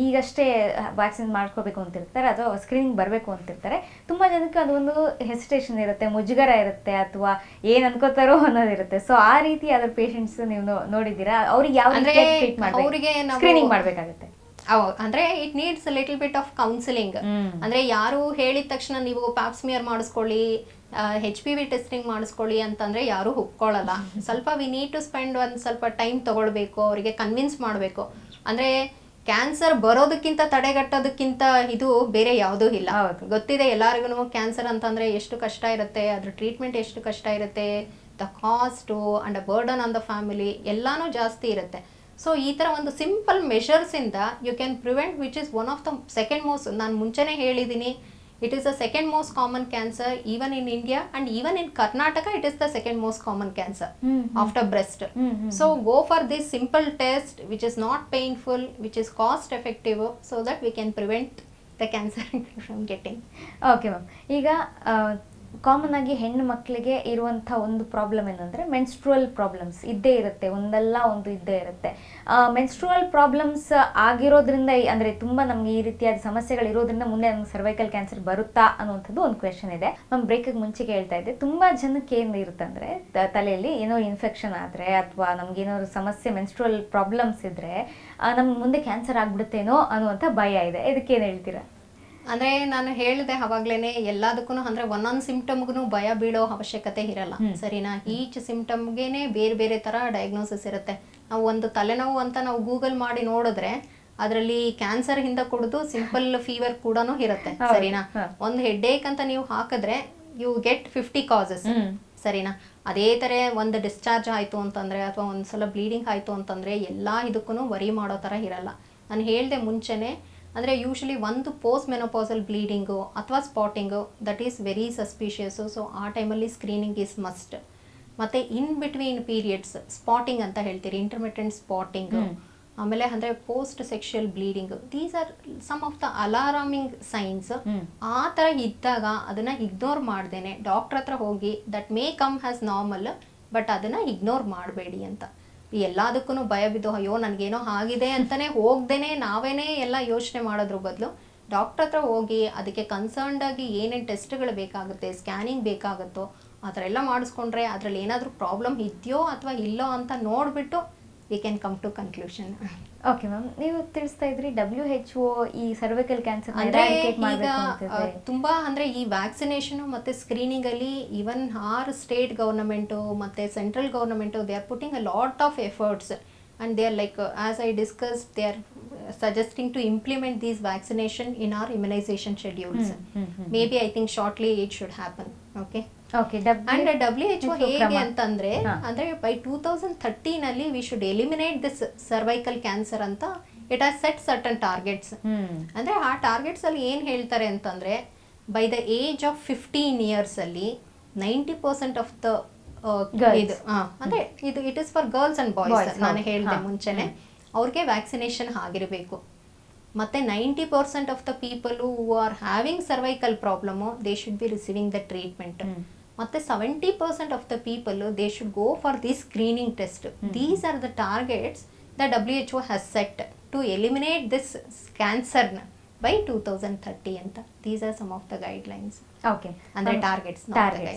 ಈಗಷ್ಟೇ ವ್ಯಾಕ್ಸಿನ್ ಮಾಡ್ಕೋಬೇಕು ಅಂತಿರ್ತಾರೆ ಅಥವಾ ಸ್ಕ್ರೀನಿಂಗ್ ಬರಬೇಕು ಅಂತಿರ್ತಾರೆ, ತುಂಬ ಜನಕ್ಕೆ ಅದೊಂದು ಹೆಸಿಟೇಷನ್ ಇರುತ್ತೆ, ಮುಜುಗರ ಇರುತ್ತೆ, ಅಥವಾ ಏನು ಅನ್ಕೋತಾರೋ ಅನ್ನೋದಿರುತ್ತೆ. ಸೊ ಆ ರೀತಿ ಅದ್ರ ಪೇಷಂಟ್ಸ್ ನೀವು ನೋಡಿದ್ದೀರಾ? ಅವ್ರಿಗೆ ಯಾವ ರೀತಿ ಟ್ರೀಟ್ ಮಾಡಬೇಕು? ಅವ್ರಿಗೆ ನಾವು ಸ್ಕ್ರೀನಿಂಗ್ ಮಾಡಬೇಕಾಗುತ್ತೆ. ಅಂದ್ರೆ it needs little bit of counselling. ಅಂದ್ರೆ ಯಾರು ಹೇಳಿದ ತಕ್ಷಣ ನೀವು ಪಾಪ್ ಸ್ಮಿಯರ್ ಮಾಡಿಸ್ಕೊಳ್ಳಿ, HPV ಟೆಸ್ಟಿಂಗ್ ಮಾಡಿಸ್ಕೊಳ್ಳಿ ಅಂತಂದ್ರೆ ಯಾರು ಒಪ್ಕೊಳ್ಳಲ್ಲ. ಸ್ವಲ್ಪ ವಿ ನೀಡ್ ಟು ಸ್ಪೆಂಡ್ ಒಂದು ಸ್ವಲ್ಪ ಟೈಮ್ ತಗೊಳ್ಬೇಕು, ಅವರಿಗೆ ಕನ್ವಿನ್ಸ್ ಮಾಡಬೇಕು. ಅಂದ್ರೆ ಕ್ಯಾನ್ಸರ್ ಬರೋದಕ್ಕಿಂತ ತಡೆಗಟ್ಟೋದಕ್ಕಿಂತ ಇದು ಬೇರೆ ಯಾವುದೂ ಇಲ್ಲ. ಗೊತ್ತಿದೆ ಎಲ್ಲರಿಗೂ ಕ್ಯಾನ್ಸರ್ ಅಂತಂದ್ರೆ ಎಷ್ಟು ಕಷ್ಟ ಇರುತ್ತೆ, ಅದ್ರ ಟ್ರೀಟ್ಮೆಂಟ್ ಎಷ್ಟು ಕಷ್ಟ ಇರುತ್ತೆ, the cost and burden on the family ಎಲ್ಲಾನು ಜಾಸ್ತಿ ಇರುತ್ತೆ. ಸೊ ಈ ಥರ ಒಂದು ಸಿಂಪಲ್ ಮೆಷರ್ಸಿಂದ you can prevent, which is one of the second most, ನಾನು ಮುಂಚೆನೇ ಹೇಳಿದ್ದೀನಿ, it is the second most common cancer even in India and even in Karnataka it is the second most common cancer after breast. So go for this simple test which is not painful, which is cost effective, so that we can prevent the cancer from getting. Okay ma'am. ಈಗ common ಆಗಿ ಹೆಣ್ಣು ಮಕ್ಕಳಿಗೆ ಇರುವಂಥ ಒಂದು problem ಏನಂದರೆ menstrual problems ಇದ್ದೇ ಇರುತ್ತೆ, ಒಂದಲ್ಲ ಒಂದು ಇದ್ದೇ ಇರುತ್ತೆ. ಮೆನ್ಸ್ಟ್ರುವಲ್ ಪ್ರಾಬ್ಲಮ್ಸ್ ಆಗಿರೋದ್ರಿಂದ ಅಂದರೆ ತುಂಬ ನಮಗೆ ಈ ರೀತಿಯಾದ ಸಮಸ್ಯೆಗಳಿರೋದ್ರಿಂದ ಮುಂದೆ ನಮ್ಗೆ ಸರ್ವೈಕಲ್ ಕ್ಯಾನ್ಸರ್ ಬರುತ್ತಾ ಅನ್ನುವಂಥದ್ದು ಒಂದು ಕ್ವೆಶನ್ ಇದೆ. ಮ್ಯಾಮ್ ಬ್ರೇಕಿಗೆ ಮುಂಚೆಗೆ ಹೇಳ್ತಾ ಇದ್ದೆ, ತುಂಬ ಜನಕ್ಕೆ ಏನು ಇರುತ್ತೆ ಅಂದರೆ ತಲೆಯಲ್ಲಿ ಏನೋ ಇನ್ಫೆಕ್ಷನ್ ಆದರೆ ಅಥವಾ ನಮಗೇನಾದ್ರು ಸಮಸ್ಯೆ ಮೆನ್ಸ್ಟ್ರುವಲ್ ಪ್ರಾಬ್ಲಮ್ಸ್ ಇದ್ದರೆ ನಮ್ಗೆ ಮುಂದೆ ಕ್ಯಾನ್ಸರ್ ಆಗ್ಬಿಡುತ್ತೇನೋ ಅನ್ನುವಂಥ ಭಯ ಇದೆ. ಇದಕ್ಕೇನು ಹೇಳ್ತೀರಾ? ಅಂದ್ರೆ ನಾನು ಹೇಳಿದೆ ಅವಾಗ್ಲೇನೆ, ಎಲ್ಲದಕ್ಕೂ ಅಂದ್ರೆ ಒಂದೊಂದು ಸಿಂಪ್ಟಮ್ಗೂ ಭಯ ಬೀಳೋ ಅವಶ್ಯಕತೆ ಇರಲ್ಲ, ಸರಿನಾ? ಈಚ್ ಸಿಂಪ್ಟಮ್ಗೆನೆ ಬೇರೆ ಬೇರೆ ತರ ಡಯಾಗ್ನೋಸಿಸ್ ಇರುತ್ತೆ. ನಾವು ಒಂದು ತಲೆನೋವು ಅಂತ ನಾವು ಗೂಗಲ್ ಮಾಡಿ ನೋಡಿದ್ರೆ ಅದರಲ್ಲಿ ಕ್ಯಾನ್ಸರ್ ಹಿಂದೆ ಕೊಡೋದು ಸಿಂಪಲ್ ಫೀವರ್ ಕೂಡ ಇರುತ್ತೆ, ಸರಿನಾ? ಒಂದು ಹೆಡ್ಏಕ್ ಅಂತ ನೀವು ಹಾಕಿದ್ರೆ ಯು ಗೆಟ್ 50 ಕಾಸಸ್, ಸರಿನಾ? ಅದೇ ತರ ಒಂದು ಡಿಸ್ಚಾರ್ಜ್ ಆಯ್ತು ಅಂತಂದ್ರೆ ಅಥವಾ ಒಂದ್ಸಲ ಬ್ಲೀಡಿಂಗ್ ಆಯ್ತು ಅಂತಂದ್ರೆ ಎಲ್ಲಾ ಇದಕ್ಕೂ ವರಿ ಮಾಡೋ ತರ ಇರಲ್ಲ. ನಾನು ಹೇಳ್ದೆ ಮುಂಚೆನೆ, ಅಂದರೆ ಯೂಶ್ವಲಿ ಒಂದು ಪೋಸ್ಟ್ ಮೆನೋಪಾಸಲ್ ಬ್ಲೀಡಿಂಗು ಅಥವಾ ಸ್ಪಾಟಿಂಗು ದಟ್ ಈಸ್ ವೆರಿ ಸಸ್ಪಿಷಿಯಸ್ಸು. ಸೊ ಆ ಟೈಮಲ್ಲಿ ಸ್ಕ್ರೀನಿಂಗ್ ಈಸ್ ಮಸ್ಟ್. ಮತ್ತು ಇನ್ ಬಿಟ್ವೀನ್ ಪೀರಿಯಡ್ಸ್ ಸ್ಪಾಟಿಂಗ್ ಅಂತ ಹೇಳ್ತೀರಿ, ಇಂಟರ್ಮಿಟೆಂಟ್ ಸ್ಪಾಟಿಂಗು, ಆಮೇಲೆ ಅಂದರೆ post sexual bleeding, these are some of the alarming signs. ಆ ಥರ ಇದ್ದಾಗ ಅದನ್ನು ಇಗ್ನೋರ್ ಮಾಡ್ದೇನೆ ಡಾಕ್ಟ್ರ್ ಹತ್ರ ಹೋಗಿ, that may come has normal but ಅದನ್ನು ಇಗ್ನೋರ್ ಮಾಡಬೇಡಿ ಅಂತ. ಎಲ್ಲದಕ್ಕೂ ಭಯ ಬಿದ್ದು ಅಯ್ಯೋ ನನಗೇನೋ ಆಗಿದೆ ಅಂತಲೇ ಹೋಗ್ದೇನೆ ನಾವೇನೇ ಎಲ್ಲ ಯೋಚನೆ ಮಾಡೋದ್ರ ಬದಲು ಡಾಕ್ಟ್ರ್ ಹತ್ರ ಹೋಗಿ ಅದಕ್ಕೆ ಕನ್ಸರ್ನ್ಡ್ ಆಗಿ ಏನೇನು ಟೆಸ್ಟ್ಗಳು ಬೇಕಾಗುತ್ತೆ, ಸ್ಕ್ಯಾನಿಂಗ್ ಬೇಕಾಗುತ್ತೋ ಆ ಥರ ಎಲ್ಲ ಮಾಡಿಸ್ಕೊಂಡ್ರೆ ಅದರಲ್ಲಿ ಏನಾದರೂ ಪ್ರಾಬ್ಲಮ್ ಇದೆಯೋ ಅಥವಾ ಇಲ್ಲೋ ಅಂತ ನೋಡಿಬಿಟ್ಟು we can come to conclusion. Okay ma'am, ನೀವು ತಿಳಿಸ್ತಾ ಇದ್ರಿ WHO ಈ ಸರ್ವೈಕಲ್ ಕ್ಯಾನ್ಸರ್ ಅಂದ್ರೆ ಈಗ ತುಂಬಾ ಅಂದ್ರೆ ಈ ವ್ಯಾಕ್ಸಿನೇಷನ್ ಮತ್ತೆ ಸ್ಕ್ರೀನಿಂಗ್ ಅಲ್ಲಿ ಈವನ್ ಆರ್ ಸ್ಟೇಟ್ ಗವರ್ನಮೆಂಟ್ ಮತ್ತೆ central government they are putting a lot of efforts and they are like as I discussed, they are suggesting to implement these vaccination in our immunization schedules. Maybe I think shortly it should happen. Okay. And WHO ಹೇಗೆ ಅಂತಂದ್ರೆ ಅಂದ್ರೆ by 2013 ಅಲ್ಲಿ we should eliminate this cervical cancer ಅಂತ it has set certain targets. ಅಂದ್ರೆ ಆ targets ಅಲ್ಲಿ ಏನ್ ಹೇಳ್ತಾರೆ ಅಂತಂದ್ರೆ by the age of 15 years ಅಲ್ಲಿ 90% of the ಇದು ಅಂದ್ರೆ ಇದು it is for girls and boys. ನಾನು ಹೇಳಿದೆ ಮುಂಚೆನೆ ಅವ್ರಿಗೆ ವ್ಯಾಕ್ಸಿನೇಷನ್ ಆಗಿರಬೇಕು. ಮತ್ತೆ 90% of the people who are having cervical problem they should be receiving the treatment. ಮತ್ತೆ 70% of the people they should go for the screening test. These are the targets the WHO has set to eliminate this cancer by 2030 ಅಂತ. These are some of the guidelines. Okay, ಅಂದ್ರೆ targets.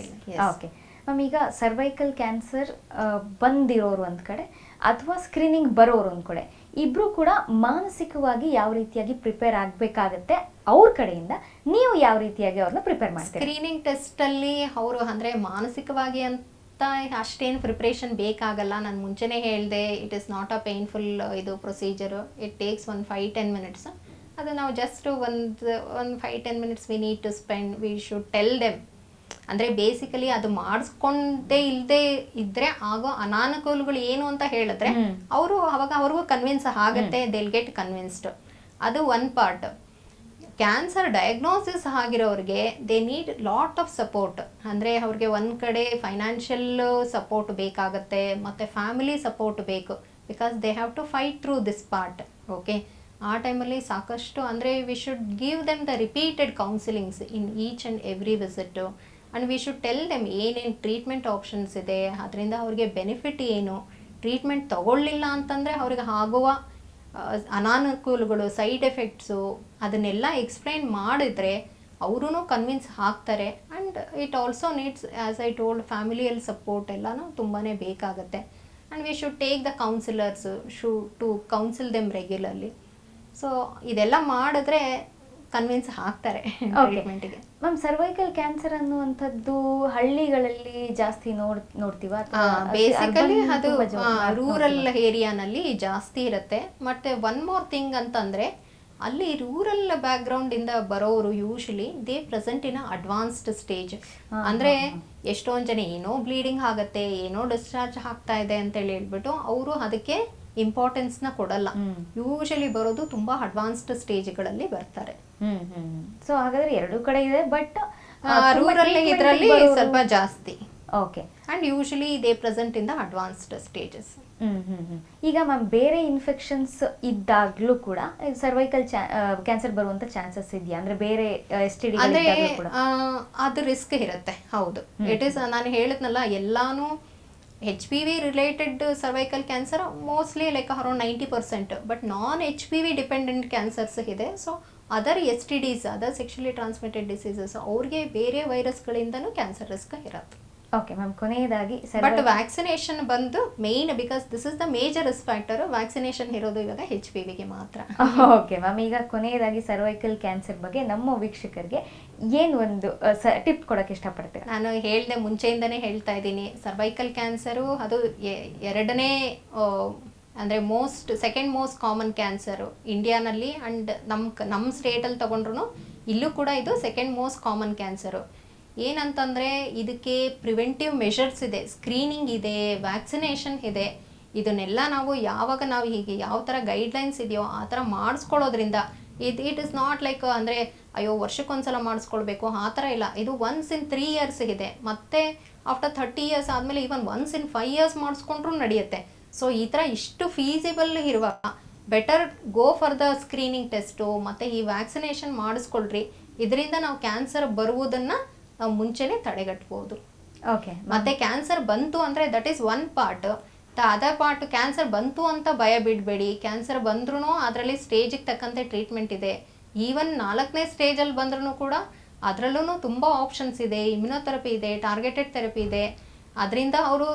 Okay ma'am, ಈಗ cervical cancer ಬಂದಿರೋರು ಒಂದು ಕಡೆ ಅಥವಾ screening ಬರೋರು ಒಂದು ಕಡೆ, ಇಬ್ಬರು ಕೂಡ ಮಾನಸಿಕವಾಗಿ ಯಾವ ರೀತಿಯಾಗಿ ಪ್ರಿಪೇರ್ ಆಗಬೇಕಾಗತ್ತೆ ಅವ್ರ ಕಡೆಯಿಂದ ನೀವು ಯಾವ ರೀತಿಯಾಗಿ ಅವ್ರನ್ನ ಪ್ರಿಪೇರ್ ಮಾಡ್ತೀರಿ? ಸ್ಕ್ರೀನಿಂಗ್ ಟೆಸ್ಟ್ ಅಲ್ಲಿ ಅವರು ಅಂದ್ರೆ ಮಾನಸಿಕವಾಗಿ ಅಂತ ಅಷ್ಟೇನು ಪ್ರಿಪ್ರೇಷನ್ ಬೇಕಾಗಲ್ಲ. ನಾನು ಮುಂಚೆನೇ ಹೇಳಿದೆ, it is not a painful ಇದು ಪ್ರೊಸೀಜರು. ಇಟ್ ಟೇಕ್ಸ್ ಒಂದು 5-10 ಮಿನಿಟ್ಸ್. ಅದು ನಾವು ಜಸ್ಟ್ ಒಂದು 5-10 minutes we need to spend. We should tell them. ಅಂದರೆ ಬೇಸಿಕಲಿ ಅದು ಮಾಡಿಸ್ಕೊಂಡೇ ಇಲ್ಲದೆ ಇದ್ದರೆ ಆಗೋ ಅನಾನುಕೂಲಗಳು ಏನು ಅಂತ ಹೇಳಿದ್ರೆ ಅವರು ಅವಾಗ ಅವ್ರಿಗೂ ಕನ್ವಿನ್ಸ್ ಆಗುತ್ತೆ, ದೇಲ್ ಗೆಟ್ ಕನ್ವಿನ್ಸ್ಡ್. ಅದು ಒನ್ ಪಾರ್ಟ್. ಕ್ಯಾನ್ಸರ್ ಡಯಾಗ್ನೋಸಿಸ್ ಆಗಿರೋರಿಗೆ they need lot of support. ಅಂದರೆ ಅವ್ರಿಗೆ ಒಂದು ಕಡೆ ಫೈನಾನ್ಷಿಯಲ್ ಸಪೋರ್ಟ್ ಬೇಕಾಗುತ್ತೆ, ಮತ್ತು ಫ್ಯಾಮಿಲಿ ಸಪೋರ್ಟ್ ಬೇಕು. Because they have to fight through this part. Okay, ಆ ಟೈಮಲ್ಲಿ ಸಾಕಷ್ಟು ಅಂದರೆ we should give them the repeated counsellings in each and every visit. And we should tell them ಏನೇನು ಟ್ರೀಟ್ಮೆಂಟ್ ಆಪ್ಷನ್ಸ್ ಇದೆ, ಅದರಿಂದ ಅವ್ರಿಗೆ ಬೆನಿಫಿಟ್ ಏನು, ಟ್ರೀಟ್ಮೆಂಟ್ ತಗೊಳ್ಳಿಲ್ಲ ಅಂತಂದರೆ ಅವ್ರಿಗೆ ಆಗುವ ಅನಾನುಕೂಲಗಳು, ಸೈಡ್ ಎಫೆಕ್ಟ್ಸು, ಅದನ್ನೆಲ್ಲ ಎಕ್ಸ್ಪ್ಲೈನ್ ಮಾಡಿದರೆ ಅವರೂ ಕನ್ವಿನ್ಸ್ ಆಗ್ತಾರೆ. And it also needs, as I told, ಫ್ಯಾಮಿಲಿಯಲ್ಲಿ ಸಪೋರ್ಟ್ ಎಲ್ಲನೂ ತುಂಬಾ ಬೇಕಾಗುತ್ತೆ. And we should take the counsellors to counsel them regularly. So ಇದೆಲ್ಲ ಮಾಡಿದ್ರೆ ಕನ್ವಿನ್ಸ್ ಆಗ್ತಾರೆ ಟ್ರೀಟ್ಮೆಂಟಿಗೆ. ಮ್ಯಾಮ್, ಸರ್ವೈಕಲ್ ಕ್ಯಾನ್ಸರ್ ಅನ್ನುವಂಥದ್ದು ಹಳ್ಳಿಗಳಲ್ಲಿ ಜಾಸ್ತಿ ನೋಡ್ತೀವ? ಬೇಸಿಕಲಿ ಅದು ರೂರಲ್ ಏರಿಯಾನಲ್ಲಿ ಜಾಸ್ತಿ ಇರುತ್ತೆ. ಮತ್ತೆ ಒನ್ ಮೋರ್ ಥಿಂಗ್ ಅಂತಂದ್ರೆ, ಅಲ್ಲಿ ರೂರಲ್ ಬ್ಯಾಕ್ಗ್ರೌಂಡ್ ಇಂದ ಬರೋರು usually they present in advanced stage. ಅಂದ್ರೆ ಎಷ್ಟೊಂದು ಜನ ಏನೋ ಬ್ಲೀಡಿಂಗ್ ಆಗತ್ತೆ, ಏನೋ ಡಿಸ್ಚಾರ್ಜ್ ಆಗ್ತಾ ಇದೆ ಅಂತೇಳಿ ಹೇಳ್ಬಿಟ್ಟು ಅವರು ಅದಕ್ಕೆ ಇಂಪಾರ್ಟೆನ್ಸ್ನ ಕೊಡಲ್ಲ. ಯೂಶಲಿ ಬರೋದು ತುಂಬಾ ಅಡ್ವಾನ್ಸ್ಡ್ ಸ್ಟೇಜ್ಗಳಲ್ಲಿ ಬರ್ತಾರೆ. ಸೊ ಹಾಗಾದ್ರೆ ಎರಡೂ ಕಡೆ ಇದೆ, ಬಟ್ ರೂರಲ್ ಇದರಲ್ಲಿ ಸ್ವಲ್ಪ ಜಾಸ್ತಿ. Okay. And usually they present in the advanced stages. ಈಗ ಮ್ಯಾಮ್, ಬೇರೆ ಇನ್ಫೆಕ್ಷನ್ಸ್ ಇದ್ದಾಗ್ಲೂ ಕೂಡ ಸರ್ವೈಕಲ್ ಕ್ಯಾನ್ಸರ್ ಬರುವಂತ ಚಾನ್ಸಸ್ ಇದೆಯಾ? ಅಂದ್ರೆ ಬೇರೆ STD ಅಂದ್ರೆ ಅದು ರಿಸ್ಕ್ ಇರುತ್ತೆ. ಹೌದು, ಇಟ್ ಈಸ್, ನಾನು ಹೇಳಿದ್ನಲ್ಲ, ಎಲ್ಲಾನು HPV related cervical cancer mostly like around 90%, but non HPV dependent cancers ಇದೆ. So other STDs, other sexually transmitted diseases, ಅವ್ರಿಗೆ ಬೇರೆ ವೈರಸ್ಗಳಿಂದನೂ ಕ್ಯಾನ್ಸರ್ ರಿಸ್ಕ್ ಇರುತ್ತೆ. ಓಕೆ ಮ್ಯಾಮ್, ಕೊನೆಯದಾಗಿ ಬಟ್ ವ್ಯಾಕ್ಸಿನೇಷನ್ ಬಂದು main, because this is the major risk factor. Vaccination ಇರೋದು ಇವಾಗ HPVಗೆ ಮಾತ್ರ. ಓಕೆ ಮ್ಯಾಮ್, ಈಗ ಕೊನೆಯದಾಗಿ ಸರ್ವೈಕಲ್ ಕ್ಯಾನ್ಸರ್ ಬಗ್ಗೆ ನಮ್ಮ ವೀಕ್ಷಕರಿಗೆ ಏನು ಒಂದು ಟಿಪ್ ಕೊಡೋಕೆ ಇಷ್ಟಪಡ್ತೀರಾ? ನಾನು ಹೇಳಿದೆ, ಮುಂಚೆಯಿಂದನೇ ಹೇಳ್ತಾ ಇದ್ದೀನಿ, ಸರ್ವೈಕಲ್ ಕ್ಯಾನ್ಸರು ಅದು ಎರಡನೇ ಅಂದರೆ ಸೆಕೆಂಡ್ ಮೋಸ್ಟ್ ಕಾಮನ್ ಕ್ಯಾನ್ಸರು ಇಂಡಿಯಾನಲ್ಲಿ. ಆ್ಯಂಡ್ ನಮ್ಮ ಸ್ಟೇಟಲ್ಲಿ ತೊಗೊಂಡ್ರು ಇಲ್ಲೂ ಕೂಡ ಇದು ಸೆಕೆಂಡ್ ಮೋಸ್ಟ್ ಕಾಮನ್ ಕ್ಯಾನ್ಸರು. ಏನಂತಂದರೆ ಇದಕ್ಕೆ ಪ್ರಿವೆಂಟಿವ್ ಮೆಷರ್ಸ್ ಇದೆ, ಸ್ಕ್ರೀನಿಂಗ್ ಇದೆ, ವ್ಯಾಕ್ಸಿನೇಷನ್ ಇದೆ. ಇದನ್ನೆಲ್ಲ ನಾವು ಯಾವಾಗ ನಾವು ಹೀಗೆ ಯಾವ ಥರ ಗೈಡ್ಲೈನ್ಸ್ ಇದೆಯೋ ಆ ಥರ ಮಾಡಿಸ್ಕೊಳ್ಳೋದ್ರಿಂದ ಇಟ್ ಇಸ್ ನಾಟ್ ಲೈಕ್ ಅಂದರೆ ಅಯ್ಯೋ ವರ್ಷಕ್ಕೊಂದ್ಸಲ ಮಾಡಿಸ್ಕೊಳ್ಬೇಕು ಆ ಥರ ಇಲ್ಲ. ಇದು ಒನ್ಸ್ ಇನ್ 3 years ಇದೆ, ಮತ್ತು ಆಫ್ಟರ್ 30 years ಆದಮೇಲೆ ಈವನ್ ಒನ್ಸ್ ಇನ್ 5 years ಮಾಡಿಸ್ಕೊಂಡ್ರೂ ನಡೆಯುತ್ತೆ. ಸೊ ಈ ಥರ ಇಷ್ಟು ಫೀಸಿಬಲ್ ಇರುವಾಗ better go for the screening test ಮತ್ತು ಈ ವ್ಯಾಕ್ಸಿನೇಷನ್ ಮಾಡಿಸ್ಕೊಳ್ರಿ. ಇದರಿಂದ ನಾವು ಕ್ಯಾನ್ಸರ್ ಬರುವುದನ್ನು ನಾವು ಮುಂಚೆನೇ ತಡೆಗಟ್ಬೋದು. ಓಕೆ. ಮತ್ತೆ ಕ್ಯಾನ್ಸರ್ ಬಂತು ಅಂದರೆ that is one part. Other part, cancer ಬಂತು ಅಂತ ಭಯ ಬಿಡಬೇಡಿ. ಕ್ಯಾನ್ಸರ್ ಬಂದ್ರೂ ಅದರಲ್ಲಿ ಸ್ಟೇಜಿಗೆ ತಕ್ಕಂತೆ ಟ್ರೀಟ್ಮೆಂಟ್ ಇದೆ. ಈವನ್ 4ನೇ ಸ್ಟೇಜಲ್ಲಿ ಬಂದ್ರೂ ಕೂಡ ಅದರಲ್ಲೂ ತುಂಬ ಆಪ್ಷನ್ಸ್ ಇದೆ. ಇಮ್ಯುನೋಥೆರಪಿ ಇದೆ, ಟಾರ್ಗೆಟೆಡ್ ಥೆರಪಿ ಇದೆ. ಅದರಿಂದ ಅವರು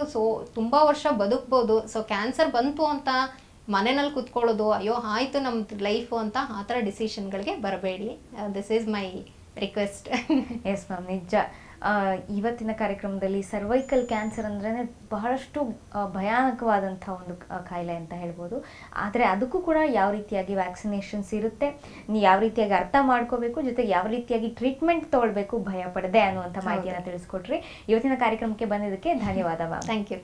ತುಂಬ ವರ್ಷ ಬದುಕ್ಬೋದು. ಸೊ ಕ್ಯಾನ್ಸರ್ ಬಂತು ಅಂತ ಮನೆಯಲ್ಲಿ ಕೂತ್ಕೊಳ್ಳೋದು, ಅಯ್ಯೋ ಆಯಿತು ನಮ್ಮ ಲೈಫು ಅಂತ ಆ ಥರ ಡಿಸಿಷನ್ಗಳಿಗೆ ಬರಬೇಡಿ. This is my request. Yes ma'am, ನಿಜ. ಇವತ್ತಿನ ಕಾರ್ಯಕ್ರಮದಲ್ಲಿ ಸರ್ವೈಕಲ್ ಕ್ಯಾನ್ಸರ್ ಅಂದ್ರೆ ಬಹಳಷ್ಟು ಭಯಾನಕವಾದಂಥ ಒಂದು ಕಾಯಿಲೆ ಅಂತ ಹೇಳ್ಬೋದು. ಆದರೆ ಅದಕ್ಕೂ ಕೂಡ ಯಾವ ರೀತಿಯಾಗಿ ವ್ಯಾಕ್ಸಿನೇಷನ್ಸ್ ಇರುತ್ತೆ, ನೀವು ಯಾವ ರೀತಿಯಾಗಿ ಅರ್ಥ ಮಾಡ್ಕೋಬೇಕು, ಜೊತೆಗೆ ಯಾವ ರೀತಿಯಾಗಿ ಟ್ರೀಟ್ಮೆಂಟ್ ತೊಗೊಳ್ಬೇಕು ಭಯ ಪಡದೆ ಅನ್ನುವಂಥ ಮಾಹಿತಿಯನ್ನು ತಿಳಿಸ್ಕೊಟ್ರಿ. ಇವತ್ತಿನ ಕಾರ್ಯಕ್ರಮಕ್ಕೆ ಬಂದಿದ್ದಕ್ಕೆ ಧನ್ಯವಾದ ಮ್ಯಾಮ್. Thank you.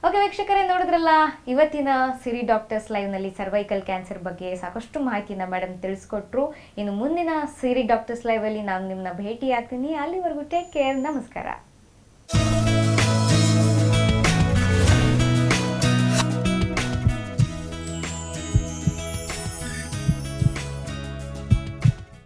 ಓಕೆ ವೀಕ್ಷಕರೇ, ನೋಡಿದ್ರಲ್ಲ ಇವತ್ತಿನ ಸಿರಿ ಡಾಕ್ಟರ್ಸ್ ಲೈವ್ನಲ್ಲಿ ಸರ್ವೈಕಲ್ ಕ್ಯಾನ್ಸರ್ ಬಗ್ಗೆ ಸಾಕಷ್ಟು ಮಾಹಿತಿನ ಮೇಡಮ್ ತಿಳಿಸ್ಕೊಟ್ರು. ಇನ್ನು ಮುಂದಿನ ಸಿರಿ ಡಾಕ್ಟರ್ಸ್ ಲೈವಲ್ಲಿ ನಾನು ನಿಮ್ಮನ್ನ ಭೇಟಿ ಆಗ್ತೀನಿ. ಅಲ್ಲಿವರೆಗೂ ಟೇಕ್ ಕೇರ್. ನಮಸ್ಕಾರ.